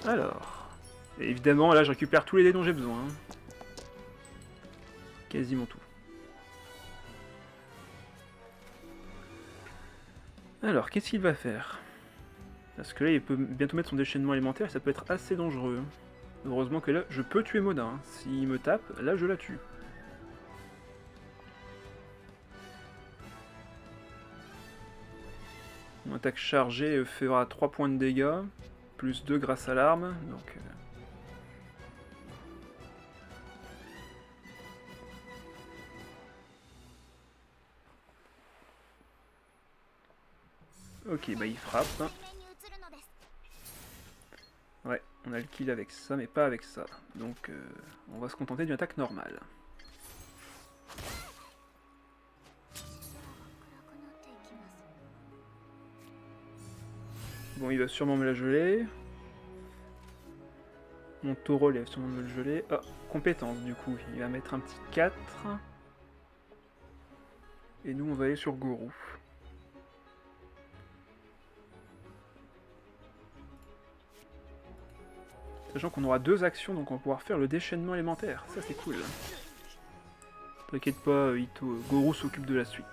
Alors... Et évidemment, là, je récupère tous les dés dont j'ai besoin. Quasiment tout. Alors, qu'est-ce qu'il va faire? Parce que là, il peut bientôt mettre son déchaînement élémentaire et ça peut être assez dangereux. Heureusement que là, je peux tuer Moda. Hein. S'il me tape, là, je la tue. Mon attaque chargée fera 3 points de dégâts, plus 2 grâce à l'arme, donc... Ok, bah il frappe. Ouais, on a le kill avec ça, mais pas avec ça. Donc on va se contenter d'une attaque normale. Bon, il va sûrement me la geler. Mon taureau, il va sûrement me le geler. Ah, compétence du coup. Il va mettre un petit 4. Et nous, on va aller sur Gorou. Sachant qu'on aura 2 actions, donc on va pouvoir faire le déchaînement élémentaire. Ça, c'est cool. T'inquiète pas, Ito, Gorou s'occupe de la suite.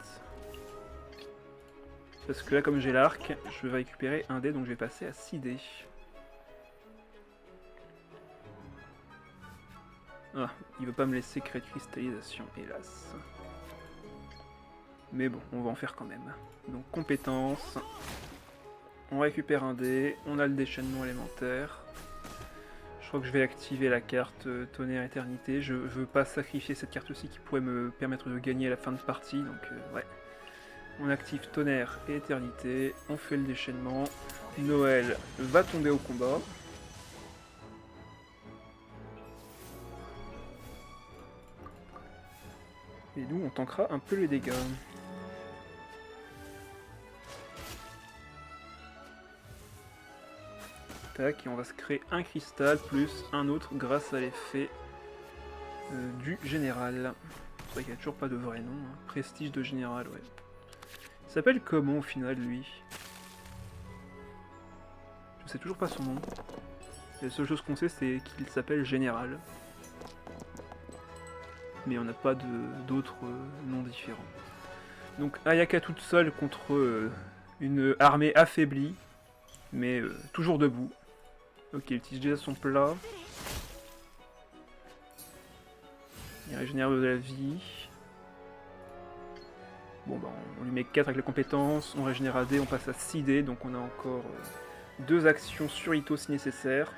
Parce que là, comme j'ai l'arc, je vais récupérer un dé, donc je vais passer à 6 dés. Ah, il veut pas me laisser créer de cristallisation, hélas. Mais bon, on va en faire quand même. Donc, compétence. On récupère un dé, on a le déchaînement élémentaire. Je crois que je vais activer la carte Tonnerre Éternité. Je veux pas sacrifier cette carte-ci qui pourrait me permettre de gagner à la fin de partie, donc ouais. On active Tonnerre et Éternité, on fait le déchaînement. Noël va tomber au combat. Et nous, on tankera un peu les dégâts. Tac, et on va se créer un cristal plus un autre grâce à l'effet du général. C'est vrai qu'il n'y a toujours pas de vrai nom. Hein. Prestige de général, ouais. Il s'appelle comment au final, lui? Je sais toujours pas son nom. La seule chose qu'on sait, c'est qu'il s'appelle général. Mais on n'a pas d'autres noms différents. Donc Ayaka toute seule contre une armée affaiblie, mais toujours debout. Ok, il utilise déjà son plat. Il régénère de la vie. Bon bah on lui met 4 avec les compétences, on régénère AD, on passe à 6D, donc on a encore 2 actions sur Ito si nécessaire.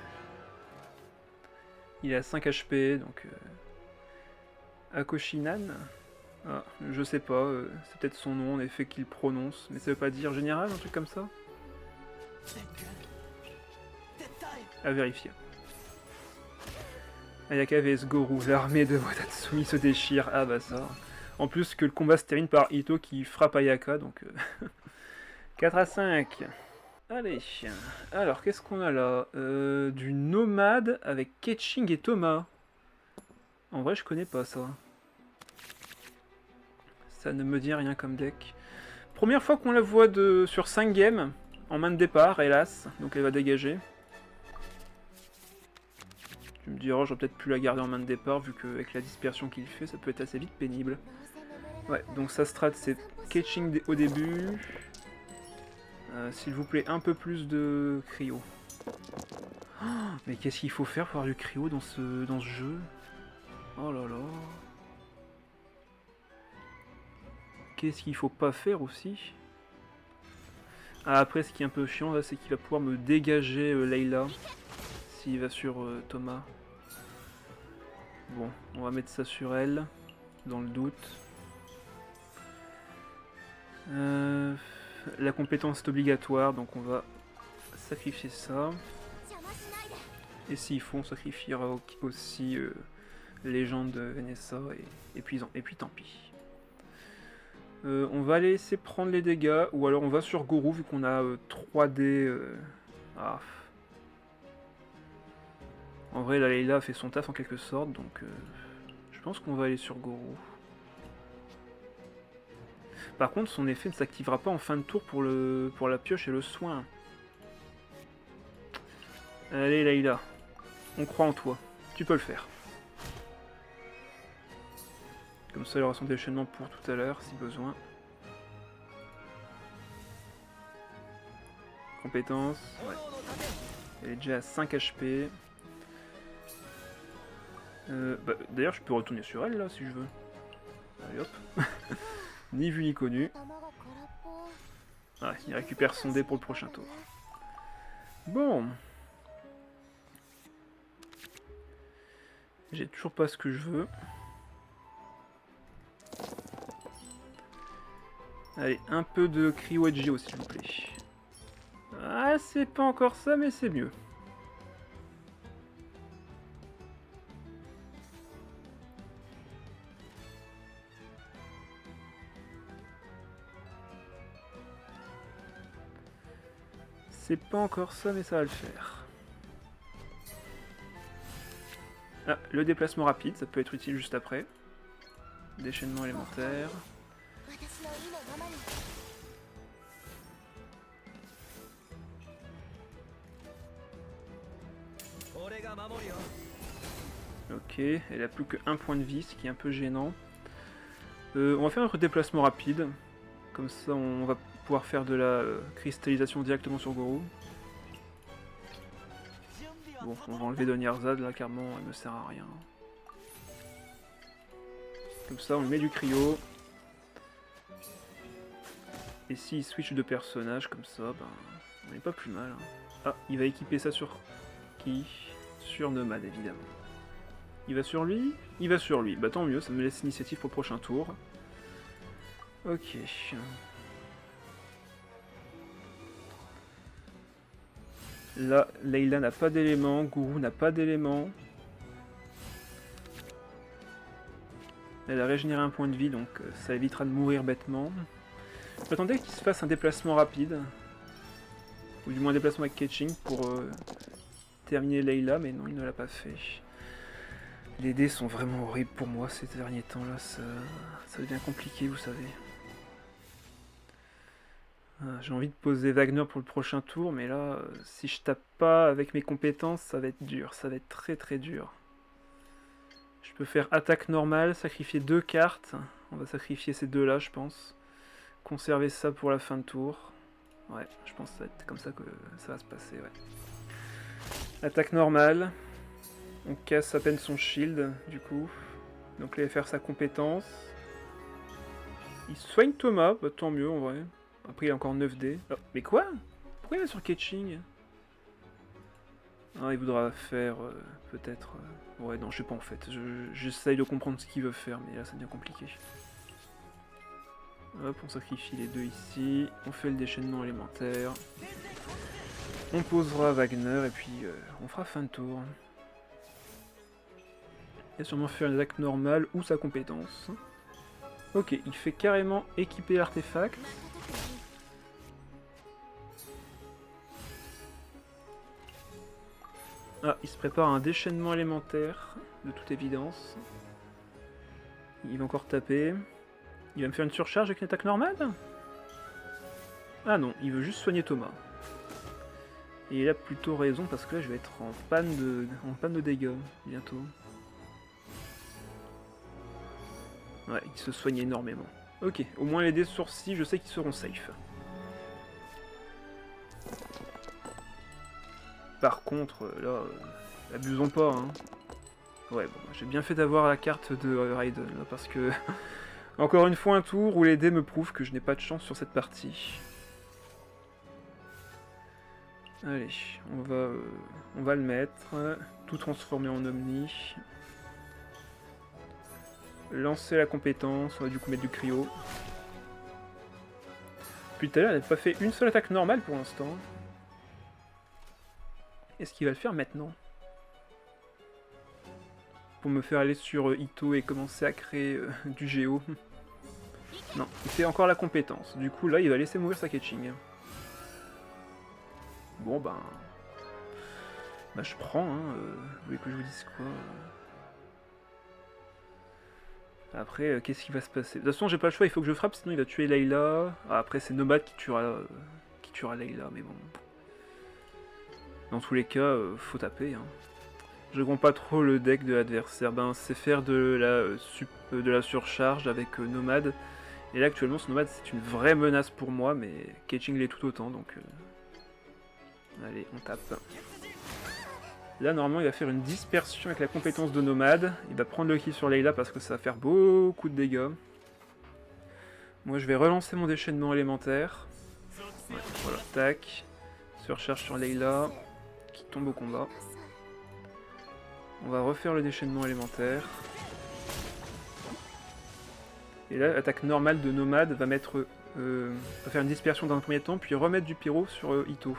Il est à 5 HP, donc... Akoshinan, ah, je sais pas, c'est peut-être son nom en effet qu'il prononce, mais ça veut pas dire général, un truc comme ça? À vérifier. Ayaka vs Gorou, l'armée de Watatsumi se déchire, ah bah ça. En plus que le combat se termine par Ito qui frappe Ayaka, donc 4 à 5. Allez, alors qu'est-ce qu'on a là? Du nomade avec Ketching et Thomas. En vrai je connais pas ça. Ça ne me dit rien comme deck. Première fois qu'on la voit sur 5 games, en main de départ, hélas, donc elle va dégager. Tu me diras, j'aurais peut-être pu la garder en main de départ, vu qu'avec la dispersion qu'il fait, ça peut être assez vite pénible. Ouais, donc sa strat c'est catching au début. S'il vous plaît, un peu plus de cryo. Oh, mais qu'est-ce qu'il faut faire pour avoir du cryo dans ce jeu? Oh là là. Qu'est-ce qu'il faut pas faire aussi? Ah, après, ce qui est un peu chiant, là, c'est qu'il va pouvoir me dégager Layla s'il va sur Thomas. Bon, on va mettre ça sur elle, dans le doute. La compétence est obligatoire, donc on va sacrifier ça. Et s'il faut, on sacrifiera aussi légende de Vanessa, et puis tant pis. On va laisser prendre les dégâts, ou alors on va sur Gorou vu qu'on a 3D. Ah. En vrai, la Layla a fait son taf en quelque sorte, donc je pense qu'on va aller sur Gorou. Par contre, son effet ne s'activera pas en fin de tour pour la pioche et le soin. Allez, Layla, on croit en toi, tu peux le faire. Comme ça, il aura son déchaînement pour tout à l'heure, si besoin. Compétence, ouais. Elle est déjà à 5 HP. D'ailleurs, je peux retourner sur elle, là, si je veux. Allez, hop. Ni vu ni connu. Ah, il récupère son dé pour le prochain tour. Bon. J'ai toujours pas ce que je veux. Allez, un peu de Cryo Edgeo, s'il vous plaît. Ah, c'est pas encore ça, mais c'est mieux. C'est pas encore ça, mais ça va le faire. Ah, le déplacement rapide, ça peut être utile juste après. Déchaînement élémentaire. Ok, elle a plus que 1 point de vie, ce qui est un peu gênant. On va faire notre déplacement rapide. Comme ça, on va pouvoir faire de la cristallisation directement sur Gorou. Bon, on va enlever Donyarzad, là, clairement, elle ne sert à rien. Comme ça, on lui met du cryo. Et s'il switch de personnage, comme ça, ben, on n'est pas plus mal. Ah, il va équiper ça sur qui? Sur Nomade, évidemment. Il va sur lui? Il va sur lui. Bah tant mieux, ça me laisse l'initiative pour le prochain tour. Ok. Là, Layla n'a pas d'élément, Gorou n'a pas d'élément. Elle a régénéré un point de vie, donc ça évitera de mourir bêtement. J'attendais qu'il se fasse un déplacement rapide. Ou du moins un déplacement avec Ketching pour terminer Layla, mais non, il ne l'a pas fait. Les dés sont vraiment horribles pour moi ces derniers temps-là, ça devient compliqué, vous savez. J'ai envie de poser Wagner pour le prochain tour, mais là, si je tape pas avec mes compétences, ça va être dur, ça va être très très dur. Je peux faire attaque normale, sacrifier 2 cartes. On va sacrifier ces deux-là, je pense. Conserver ça pour la fin de tour. Ouais, je pense que ça va être comme ça que ça va se passer, ouais. Attaque normale. On casse à peine son shield, du coup. Donc là, il va faire sa compétence. Il soigne Thomas, bah, tant mieux en vrai. Après, il a encore 9D. Oh, mais quoi? Pourquoi il va sur Ketching? Ah, il voudra faire peut-être... Ouais, non, je sais pas en fait. J'essaye de comprendre ce qu'il veut faire, mais là, ça devient compliqué. Hop, on sacrifie les deux ici. On fait le déchaînement élémentaire. On posera Wagner, et puis on fera fin de tour. Il va sûrement faire une attaque normale ou sa compétence. Ok, il fait carrément équiper l'artefact. Ah, il se prépare un déchaînement élémentaire, de toute évidence. Il va encore taper. Il va me faire une surcharge avec une attaque normale? Ah non, il veut juste soigner Thomas. Et il a plutôt raison parce que là je vais être en panne de dégâts bientôt. Ouais, il se soigne énormément. Ok, au moins les dés sourcils, je sais qu'ils seront safe. Par contre, là, abusons pas, hein. Ouais, bon, j'ai bien fait d'avoir la carte de Raiden, là, parce que... Encore une fois un tour où les dés me prouvent que je n'ai pas de chance sur cette partie. Allez, on va le mettre. Tout transformer en Omni. Lancer la compétence, on va du coup mettre du cryo. Depuis tout à l'heure, elle n'a pas fait une seule attaque normale pour l'instant. Est-ce qu'il va le faire maintenant? pour me faire aller sur Ito et commencer à créer du Géo. Non, il fait encore la compétence. Du coup, là, il va laisser mourir sa Ketching. Bon, ben... Bah, je prends, hein. Vous voulez que je vous dise quoi? Après, qu'est-ce qui va se passer? De toute façon, j'ai pas le choix, il faut que je frappe, sinon il va tuer Layla. Ah, après, c'est Nomad qui tuera Layla, mais bon... Dans tous les cas, faut taper, hein. Je comprends pas trop le deck de l'adversaire. Ben, c'est faire de la surcharge avec Nomad. Et là, actuellement, ce Nomad, c'est une vraie menace pour moi, mais Ketching l'est tout autant, donc... Allez, on tape. Là, normalement, il va faire une dispersion avec la compétence de Nomad. Il va prendre le kill sur Layla parce que ça va faire beaucoup de dégâts. Moi, je vais relancer mon déchaînement élémentaire. Ouais, voilà, tac. Surcharge sur Layla, qui tombe au combat. On va refaire le déchaînement élémentaire. Et là, l'attaque normale de Nomad va faire une dispersion dans un premier temps, puis remettre du pyro sur Ito.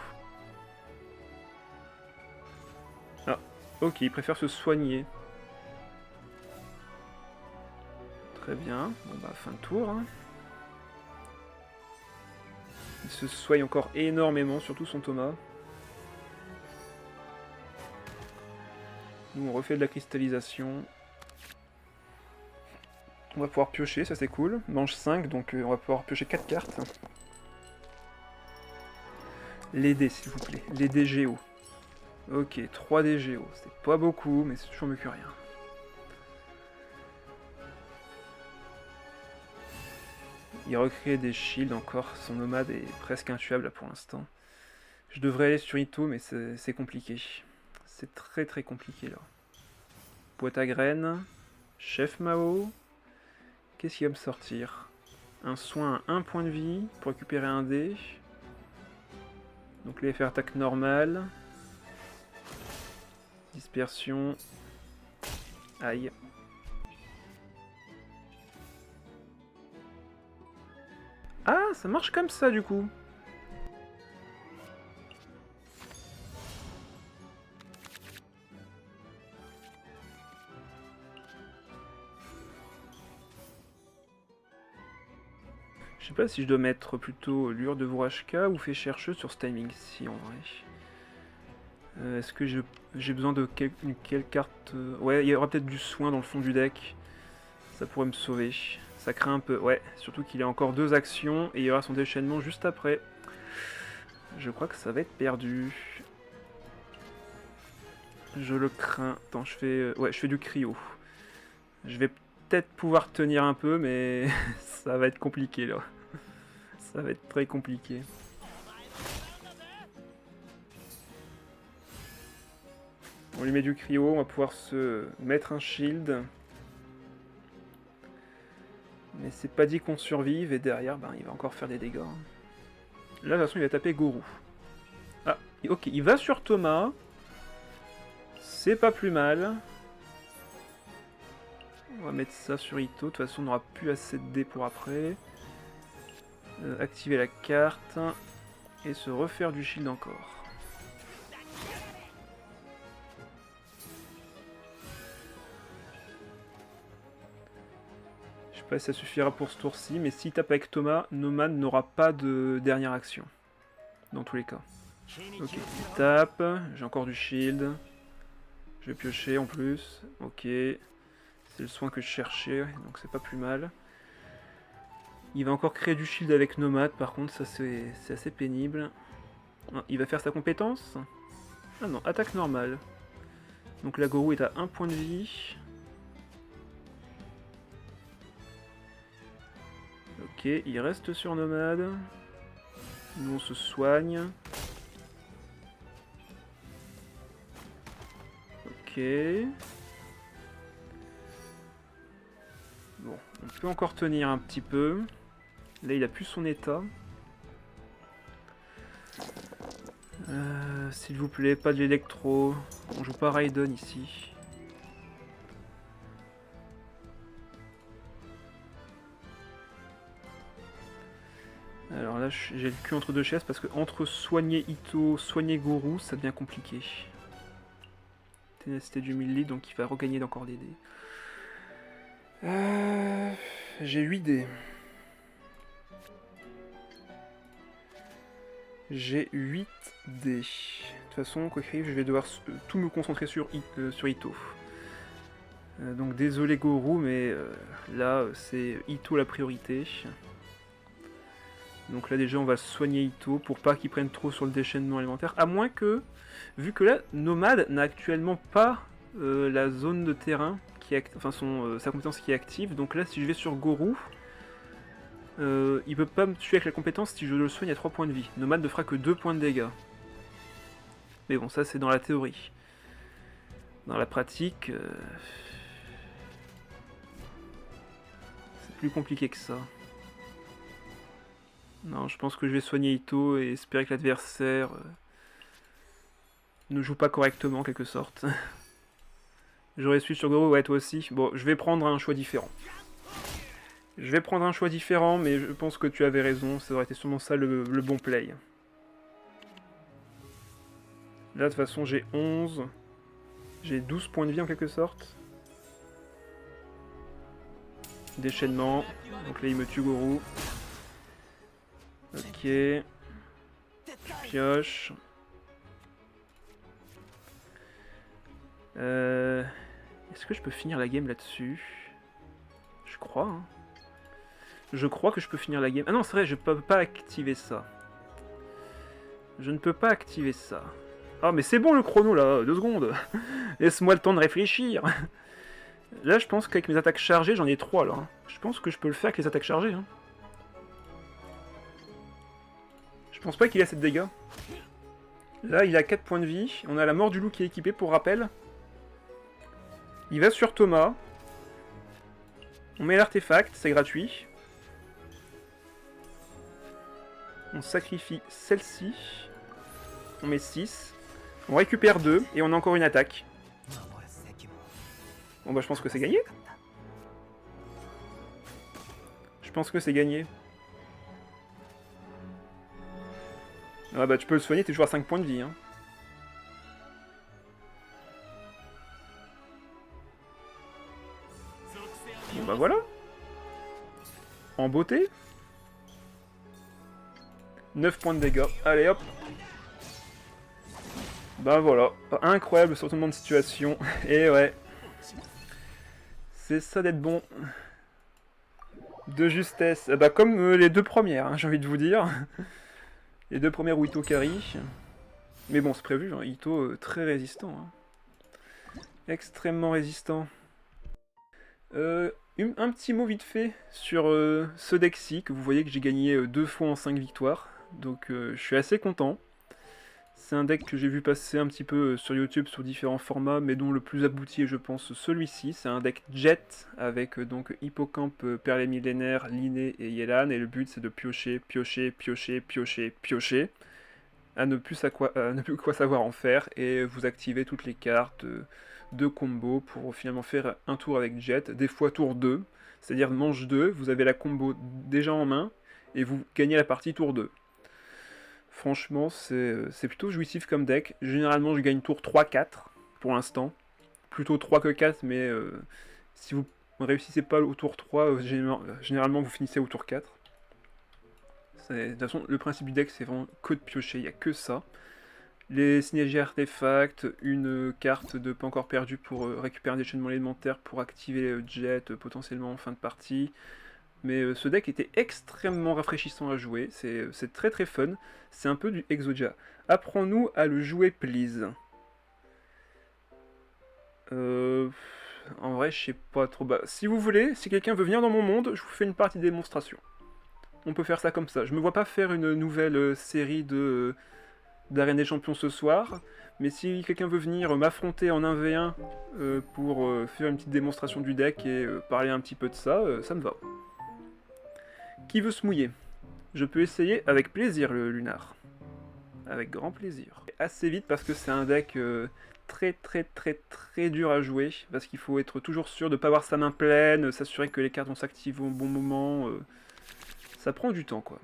Ah, ok, il préfère se soigner. Très bien, bon bah fin de tour. Hein. Il se soigne encore énormément, surtout son Thomas. Nous on refait de la cristallisation. On va pouvoir piocher, ça c'est cool. Manche 5, donc on va pouvoir piocher 4 cartes. Les dés s'il vous plaît, les dés Géo. Ok, 3 dés Géo, c'est pas beaucoup, mais c'est toujours mieux que rien. Il recrée des shields encore, son Nomade est presque intuable là, pour l'instant. Je devrais aller sur Ito, mais c'est compliqué. C'est très très compliqué là. Boîte à graines, Chef Mao. Qu'est-ce qu'il va me sortir? Un soin à 1 point de vie pour récupérer un dé. Donc là il va faire attaque normale. Dispersion. Aïe. Ah, ça marche comme ça du coup. Je sais pas si je dois mettre plutôt Lure de Vroachka ou Fée chercheuse sur ce timing ci en vrai. Est-ce que j'ai besoin de quelle carte Ouais, il y aura peut-être du soin dans le fond du deck. Ça pourrait me sauver. Ça craint un peu. Ouais, surtout qu'il a encore 2 actions et il y aura son déchaînement juste après. Je crois que ça va être perdu. Je le crains. Attends, je fais du cryo. Je vais peut-être pouvoir tenir un peu, mais ça va être compliqué là. Ça va être très compliqué. On lui met du cryo, on va pouvoir se mettre un shield. Mais c'est pas dit qu'on survive, et derrière, ben, il va encore faire des dégâts. Là, de toute façon, il va taper Gorou. Ah, ok, il va sur Thomas. C'est pas plus mal. On va mettre ça sur Ito. De toute façon, on n'aura plus assez de dés pour après. Activer la carte. Et se refaire du shield encore. Je sais pas si ça suffira pour ce tour-ci, mais s'il tape avec Thomas, Nomad n'aura pas de dernière action. Dans tous les cas. Ok, il tape. J'ai encore du shield. Je vais piocher en plus. Ok. C'est le soin que je cherchais, donc c'est pas plus mal. Il va encore créer du shield avec Nomad, par contre, ça c'est assez pénible. Ah, il va faire sa compétence? Ah non, attaque normale. Donc la Gorou est à 1 point de vie. Ok, il reste sur Nomad. Nous on se soigne. Ok. Bon, on peut encore tenir un petit peu. Là, il a plus son état. S'il vous plaît, pas de l'électro. On joue pas Raiden ici. Alors là, j'ai le cul entre deux chaises parce que entre soigner Ito, soigner Gorou, ça devient compliqué. ténacité du mille donc il va regagner encore des dés. J'ai 8 dés. J'ai 8 dés. De toute façon, quoi qu'il arrive, je vais devoir tout me concentrer sur Ito. Donc désolé Gorou, mais là c'est Ito la priorité. Donc là déjà on va soigner Ito pour pas qu'il prenne trop sur le déchaînement alimentaire. À moins que, vu que là Nomade n'a actuellement pas la zone de terrain, enfin sa compétence qui est active. Donc là si je vais sur Gorou, il peut pas me tuer avec la compétence si je le soigne à 3 points de vie. Nomade ne fera que 2 points de dégâts. Mais bon, ça c'est dans la théorie. Dans la pratique, c'est plus compliqué que ça. Non, je pense que je vais soigner Ito et espérer que l'adversaire ne joue pas correctement en quelque sorte. J'aurais su sur Goro, ouais toi aussi. Bon, je vais prendre un choix différent. Je vais prendre un choix différent, mais je pense que tu avais raison, ça aurait été sûrement ça le bon play. Là, de toute façon, j'ai 11. J'ai 12 points de vie en quelque sorte. Déchaînement. Donc là, il me tue Gorou. Ok. Pioche. Est-ce que je peux finir la game là-dessus? Je crois, hein. Je crois que je peux finir la game. Ah non, c'est vrai, je peux pas activer ça. Je ne peux pas activer ça. Ah, mais c'est bon le chrono là, 2 secondes. Laisse-moi le temps de réfléchir. Là, je pense qu'avec mes attaques chargées, j'en ai 3 là. Je pense que je peux le faire avec les attaques chargées. Hein. Je pense pas qu'il a 7 dégâts. Là, il a 4 points de vie. On a la mort du loup qui est équipée pour rappel. Il va sur Thomas. On met l'artefact, c'est gratuit. On sacrifie celle-ci. On met 6. On récupère 2 et on a encore une attaque. Bon bah je pense que c'est gagné. Je pense que c'est gagné. Ah bah tu peux le soigner, t'es toujours à 5 points de vie. Hein. Bon bah voilà. En beauté. 9 points de dégâts. Allez hop. Bah voilà. Incroyable ce retournement de situation. Et ouais. C'est ça d'être bon. De justesse. Bah comme les 2 premières, hein, j'ai envie de vous dire. Les 2 premières où Ito carry. Mais bon, c'est prévu, hein, Ito très résistant. Hein. Extrêmement résistant. Un petit mot vite fait sur ce deck-ci, que vous voyez que j'ai gagné 2 fois en 5 victoires. Donc je suis assez content. C'est un deck que j'ai vu passer un petit peu sur YouTube sur différents formats, mais dont le plus abouti est je pense celui-ci. C'est un deck Jet avec donc Hippocampe, Perles Millénaires, Linné et Yelan. Et le but c'est de piocher, piocher, piocher, piocher, piocher. À ne plus quoi savoir en faire. Et vous activez toutes les cartes de combo pour finalement faire un tour avec Jet. Des fois tour 2, c'est-à-dire manche 2, vous avez la combo déjà en main. Et vous gagnez la partie tour 2. Franchement, c'est plutôt jouissif comme deck. Généralement, je gagne tour 3-4 pour l'instant. Plutôt 3 que 4, mais si vous ne réussissez pas au tour 3, généralement vous finissez au tour 4. De toute façon, le principe du deck, c'est vraiment que de piocher, il n'y a que ça. Les synergies artefacts, une carte de pas encore perdu pour récupérer un déchaînement élémentaire pour activer Jet potentiellement en fin de partie. Mais ce deck était extrêmement rafraîchissant à jouer, c'est très très fun, c'est un peu du Exodia. Apprends-nous à le jouer, please. En vrai, je sais pas trop. Bah, si vous voulez, si quelqu'un veut venir dans mon monde, je vous fais une partie de démonstration. On peut faire ça comme ça. Je me vois pas faire une nouvelle série d'Arène des Champions ce soir, mais si quelqu'un veut venir m'affronter en 1v1 pour faire une petite démonstration du deck et parler un petit peu de ça, ça me va. Qui veut se mouiller? Je peux essayer avec plaisir le Lunar. Avec grand plaisir. Assez vite parce que c'est un deck très très très très dur à jouer. Parce qu'il faut être toujours sûr de ne pas avoir sa main pleine, s'assurer que les cartes vont s'activer au bon moment. Ça prend du temps quoi.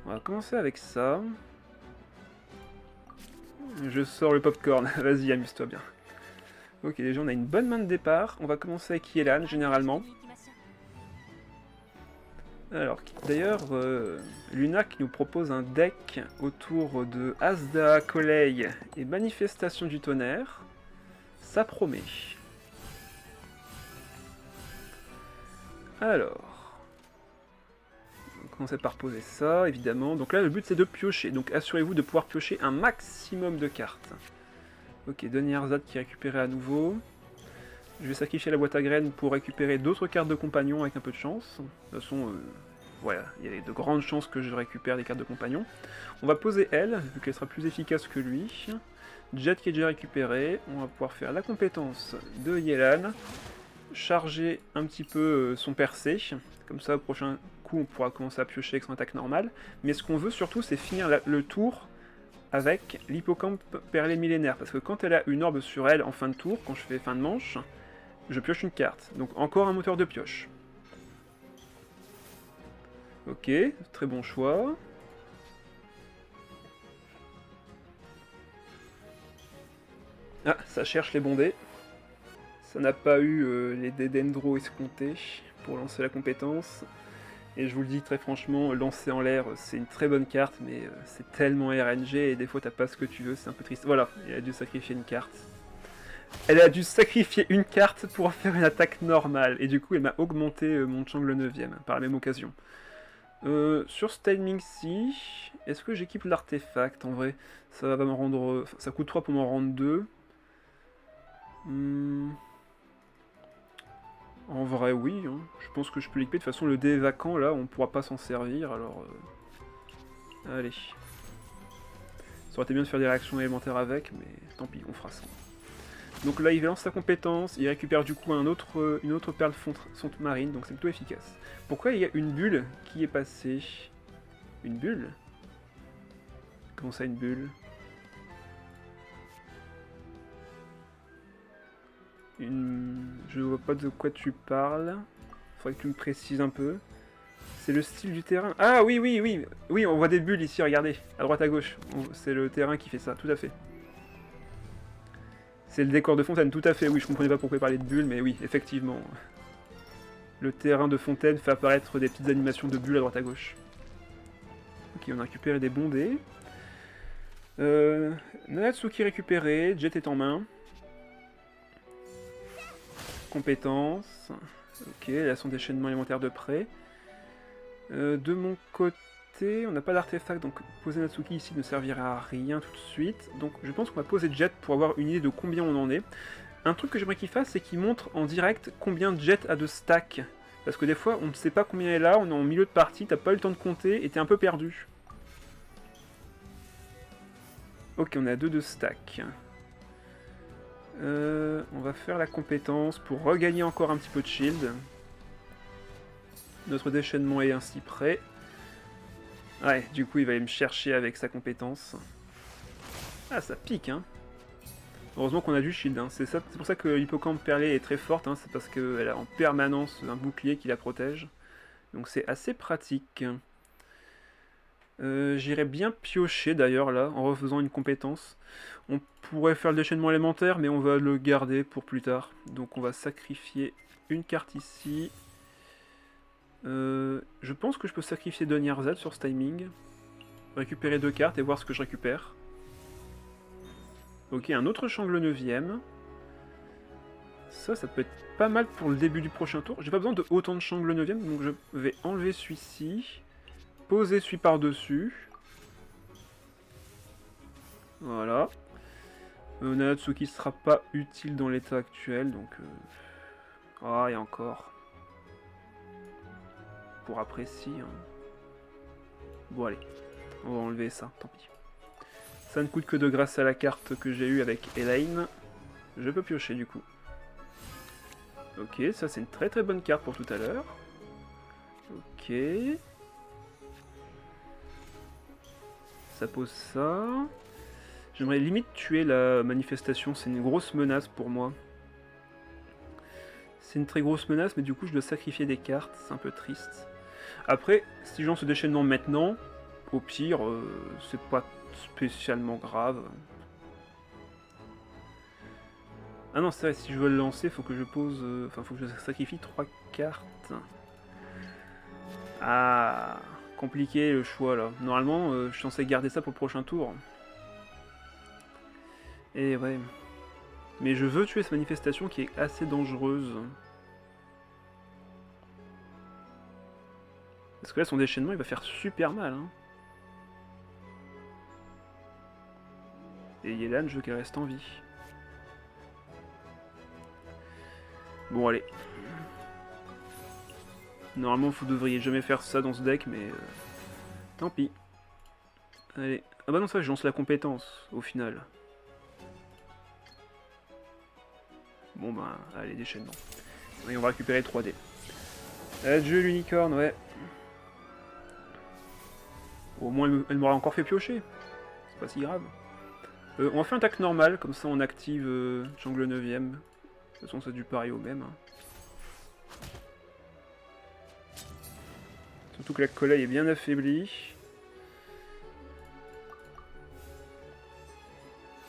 On va commencer avec ça. Je sors le popcorn, vas-y, amuse-toi bien. Ok, déjà on a une bonne main de départ. On va commencer avec Yelan, généralement. Alors, d'ailleurs, Luna qui nous propose un deck autour de Asda, Kolei et Manifestation du Tonnerre. Ça promet. Alors, on va commencer par poser ça, évidemment. Donc là, le but c'est de piocher. Donc assurez-vous de pouvoir piocher un maximum de cartes. Ok, Donny Arzad qui est récupéré à nouveau. Je vais sacrifier la boîte à graines pour récupérer d'autres cartes de compagnon avec un peu de chance. De toute façon, voilà, il y a de grandes chances que je récupère des cartes de compagnon. On va poser elle, vu qu'elle sera plus efficace que lui. Jet qui est déjà récupéré. On va pouvoir faire la compétence de Yelan. Charger un petit peu son percé. Comme ça, au prochain coup, on pourra commencer à piocher avec son attaque normale. Mais ce qu'on veut surtout, c'est finir le tour avec l'hippocampe perlé millénaire. Parce que quand elle a une orbe sur elle en fin de tour, quand je fais fin de manche, je pioche une carte. Donc encore un moteur de pioche. Ok, très bon choix. Ah, ça cherche les bondés. Ça n'a pas eu les Dédendros escomptés pour lancer la compétence. Et je vous le dis très franchement, lancer en l'air, c'est une très bonne carte, mais c'est tellement RNG et des fois t'as pas ce que tu veux, c'est un peu triste. Voilà, elle a dû sacrifier une carte. Elle a dû sacrifier une carte pour faire une attaque normale, et du coup elle m'a augmenté mon Changle 9ème par la même occasion. Sur ce timing-ci, est-ce que j'équipe l'artefact en vrai? Ça va me rendre. Ça coûte 3 pour m'en rendre 2. En vrai, oui. Hein. Je pense que je peux l'équiper. De toute façon, le dé est vacant là, on pourra pas s'en servir alors. Allez. Ça aurait été bien de faire des réactions élémentaires avec, mais tant pis, on fera ça. Donc là, il lance sa compétence, il récupère du coup une autre perle fonte marine, donc c'est plutôt efficace. Pourquoi il y a une bulle qui est passée? Une bulle? Comment ça, une bulle? Je vois pas de quoi tu parles. Faudrait que tu me précises un peu. C'est le style du terrain. Ah oui, oui, oui. Oui, on voit des bulles ici, regardez. À droite, à gauche. C'est le terrain qui fait ça, tout à fait. C'est le décor de fontaine, tout à fait. Oui, je comprenais pas pourquoi parler de bulles, mais oui, effectivement. Le terrain de fontaine fait apparaître des petites animations de bulles à droite, à gauche. Ok, on a récupéré des bondés. Nanatsuki récupéré, Jet est en main. Compétences. Ok, elle a son déchaînement élémentaire de près. De mon côté, on n'a pas d'artefact, donc poser Natsuki ici ne servira à rien tout de suite. Donc je pense qu'on va poser Jet pour avoir une idée de combien on en est. Un truc que j'aimerais qu'il fasse, c'est qu'il montre en direct combien Jet a de stack. Parce que des fois, on ne sait pas combien elle a, on est en milieu de partie, t'as pas eu le temps de compter et t'es un peu perdu. Ok, on est à 2 de stack. On va faire la compétence pour regagner encore un petit peu de shield. Notre déchaînement est ainsi prêt. Ouais, du coup il va aller me chercher avec sa compétence. Ah, ça pique, hein. Heureusement qu'on a du shield, hein. C'est pour ça que l'hippocampe perlé est très forte, hein. C'est parce qu'elle a en permanence un bouclier qui la protège. Donc c'est assez pratique. J'irais bien piocher d'ailleurs là, en refaisant une compétence. On pourrait faire le déchaînement élémentaire, mais on va le garder pour plus tard. Donc on va sacrifier une carte ici. Je pense que je peux sacrifier Donny Arzad sur ce timing. Récupérer 2 cartes et voir ce que je récupère. Ok, un autre Changle 9ème. Ça peut être pas mal pour le début du prochain tour. J'ai pas besoin de autant de Changle 9ème, donc je vais enlever celui-ci. Poser celui par-dessus. Voilà. Nanatsuki sera pas utile dans l'état actuel, donc... Ah, et encore. Pour apprécier. Hein. Bon, allez. On va enlever ça, tant pis. Ça ne coûte que de grâce à la carte que j'ai eue avec Elaine. Je peux piocher, du coup. Ok, ça c'est une très très bonne carte pour tout à l'heure. Ok. Ça pose ça. J'aimerais limite tuer la manifestation, c'est une grosse menace pour moi. C'est une très grosse menace, mais du coup je dois sacrifier des cartes, c'est un peu triste. Après, si je lance ce déchaînement maintenant, au pire, c'est pas spécialement grave. Ah non, c'est vrai, si je veux le lancer, faut que je pose... Enfin, faut que je sacrifie 3 cartes. Ah, compliqué le choix là. Normalement, je suis censé garder ça pour le prochain tour. Et ouais. Mais je veux tuer cette manifestation qui est assez dangereuse. Parce que là, son déchaînement, il va faire super mal. Hein. Et Yelan, je veux qu'elle reste en vie. Bon, allez. Normalement, vous devriez jamais faire ça dans ce deck, mais... tant pis. Allez. Ah bah non, ça, je lance la compétence, au final. Bon bah, allez, déchaînement. Et on va récupérer 3D. Adieu l'unicorne, ouais. Au moins, elle m'aura encore fait piocher. C'est pas si grave. On va faire un attaque normale, comme ça on active Jungle 9ème. De toute façon, c'est du pareil au même. Hein. Surtout que la Colei est bien affaiblie.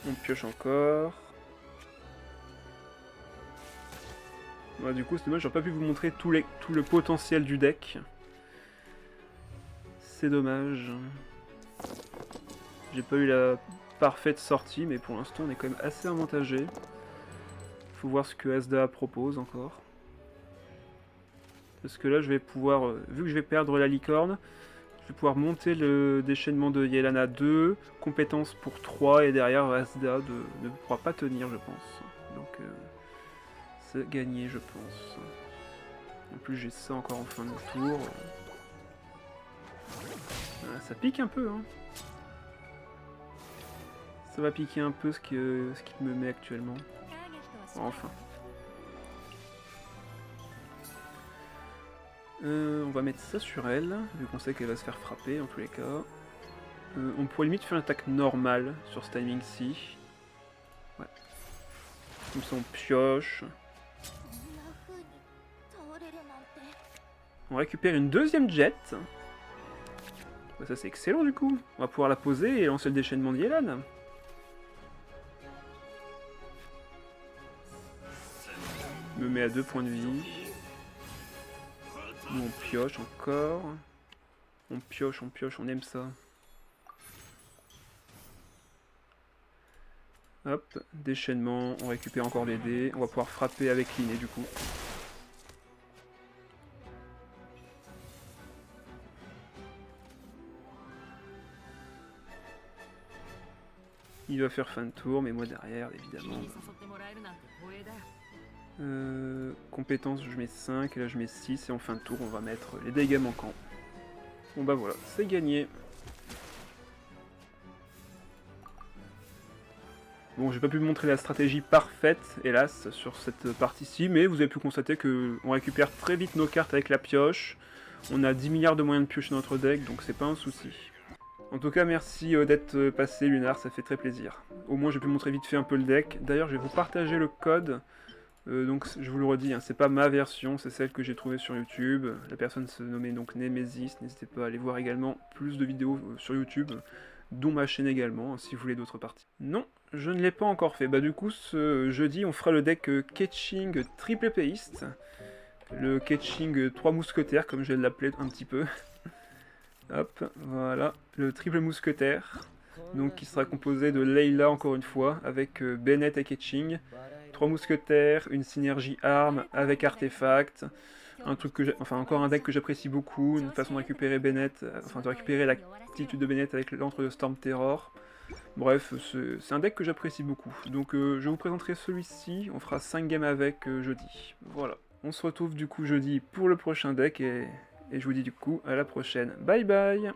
On pioche encore. Ouais, du coup, c'est dommage, j'aurais pas pu vous montrer tout le potentiel du deck. C'est dommage. J'ai pas eu la parfaite sortie, mais pour l'instant, on est quand même assez avantagé. Faut voir ce que Asda propose encore. Parce que là, je vais pouvoir, vu que je vais perdre la licorne, je vais pouvoir monter le déchaînement de Yelan à 2, compétence pour 3, et derrière, Asda ne pourra pas tenir, je pense. Donc, c'est gagné, je pense. En plus, j'ai ça encore en fin de tour. Ça pique un peu, hein. Ça va piquer un peu ce qu'il me met actuellement. Enfin. On va mettre ça sur elle, vu qu'on sait qu'elle va se faire frapper en tous les cas. On pourrait limite faire une attaque normale sur ce timing-ci. Ouais. Comme ça on pioche. On récupère une deuxième jet. Bah, ça c'est excellent du coup. On va pouvoir la poser et lancer le déchaînement de Yelan. Me met à 2 points de vie. Nous on pioche encore. On pioche, on aime ça. Hop, déchaînement, on récupère encore les dés. On va pouvoir frapper avec l'inné du coup. Il va faire fin de tour, mais moi derrière, évidemment. Compétence, je mets 5, et là je mets 6, et en fin de tour, on va mettre les dégâts manquants. Bon bah voilà, c'est gagné. Bon, j'ai pas pu vous montrer la stratégie parfaite, hélas, sur cette partie-ci, mais vous avez pu constater qu'on récupère très vite nos cartes avec la pioche. On a 10 milliards de moyens de piocher notre deck, donc c'est pas un souci. En tout cas, merci d'être passé, Lunar, ça fait très plaisir. Au moins, j'ai pu montrer vite fait un peu le deck. D'ailleurs, je vais vous partager le code. Donc, je vous le redis, hein, c'est pas ma version, c'est celle que j'ai trouvée sur YouTube. La personne se nommait donc Nemesis. N'hésitez pas à aller voir également plus de vidéos sur YouTube, dont ma chaîne également, hein, si vous voulez d'autres parties. Non, je ne l'ai pas encore fait. Bah du coup, ce jeudi, on fera le deck Ketching triple épéiste. Le Ketching 3 mousquetaires, comme je vais l'appeler un petit peu. Hop, voilà, le triple mousquetaire, donc qui sera composé de Layla encore une fois, avec Bennett et Ketching, 3 mousquetaires, une synergie arme avec artefact, un truc que enfin encore un deck que j'apprécie beaucoup, une façon de récupérer Bennett, enfin de récupérer l'attitude de Bennett avec l'antre de Storm Terror. Bref, c'est un deck que j'apprécie beaucoup. Donc je vous présenterai celui-ci, on fera 5 games avec jeudi. Voilà. On se retrouve du coup jeudi pour le prochain deck et je vous dis du coup à la prochaine. Bye bye!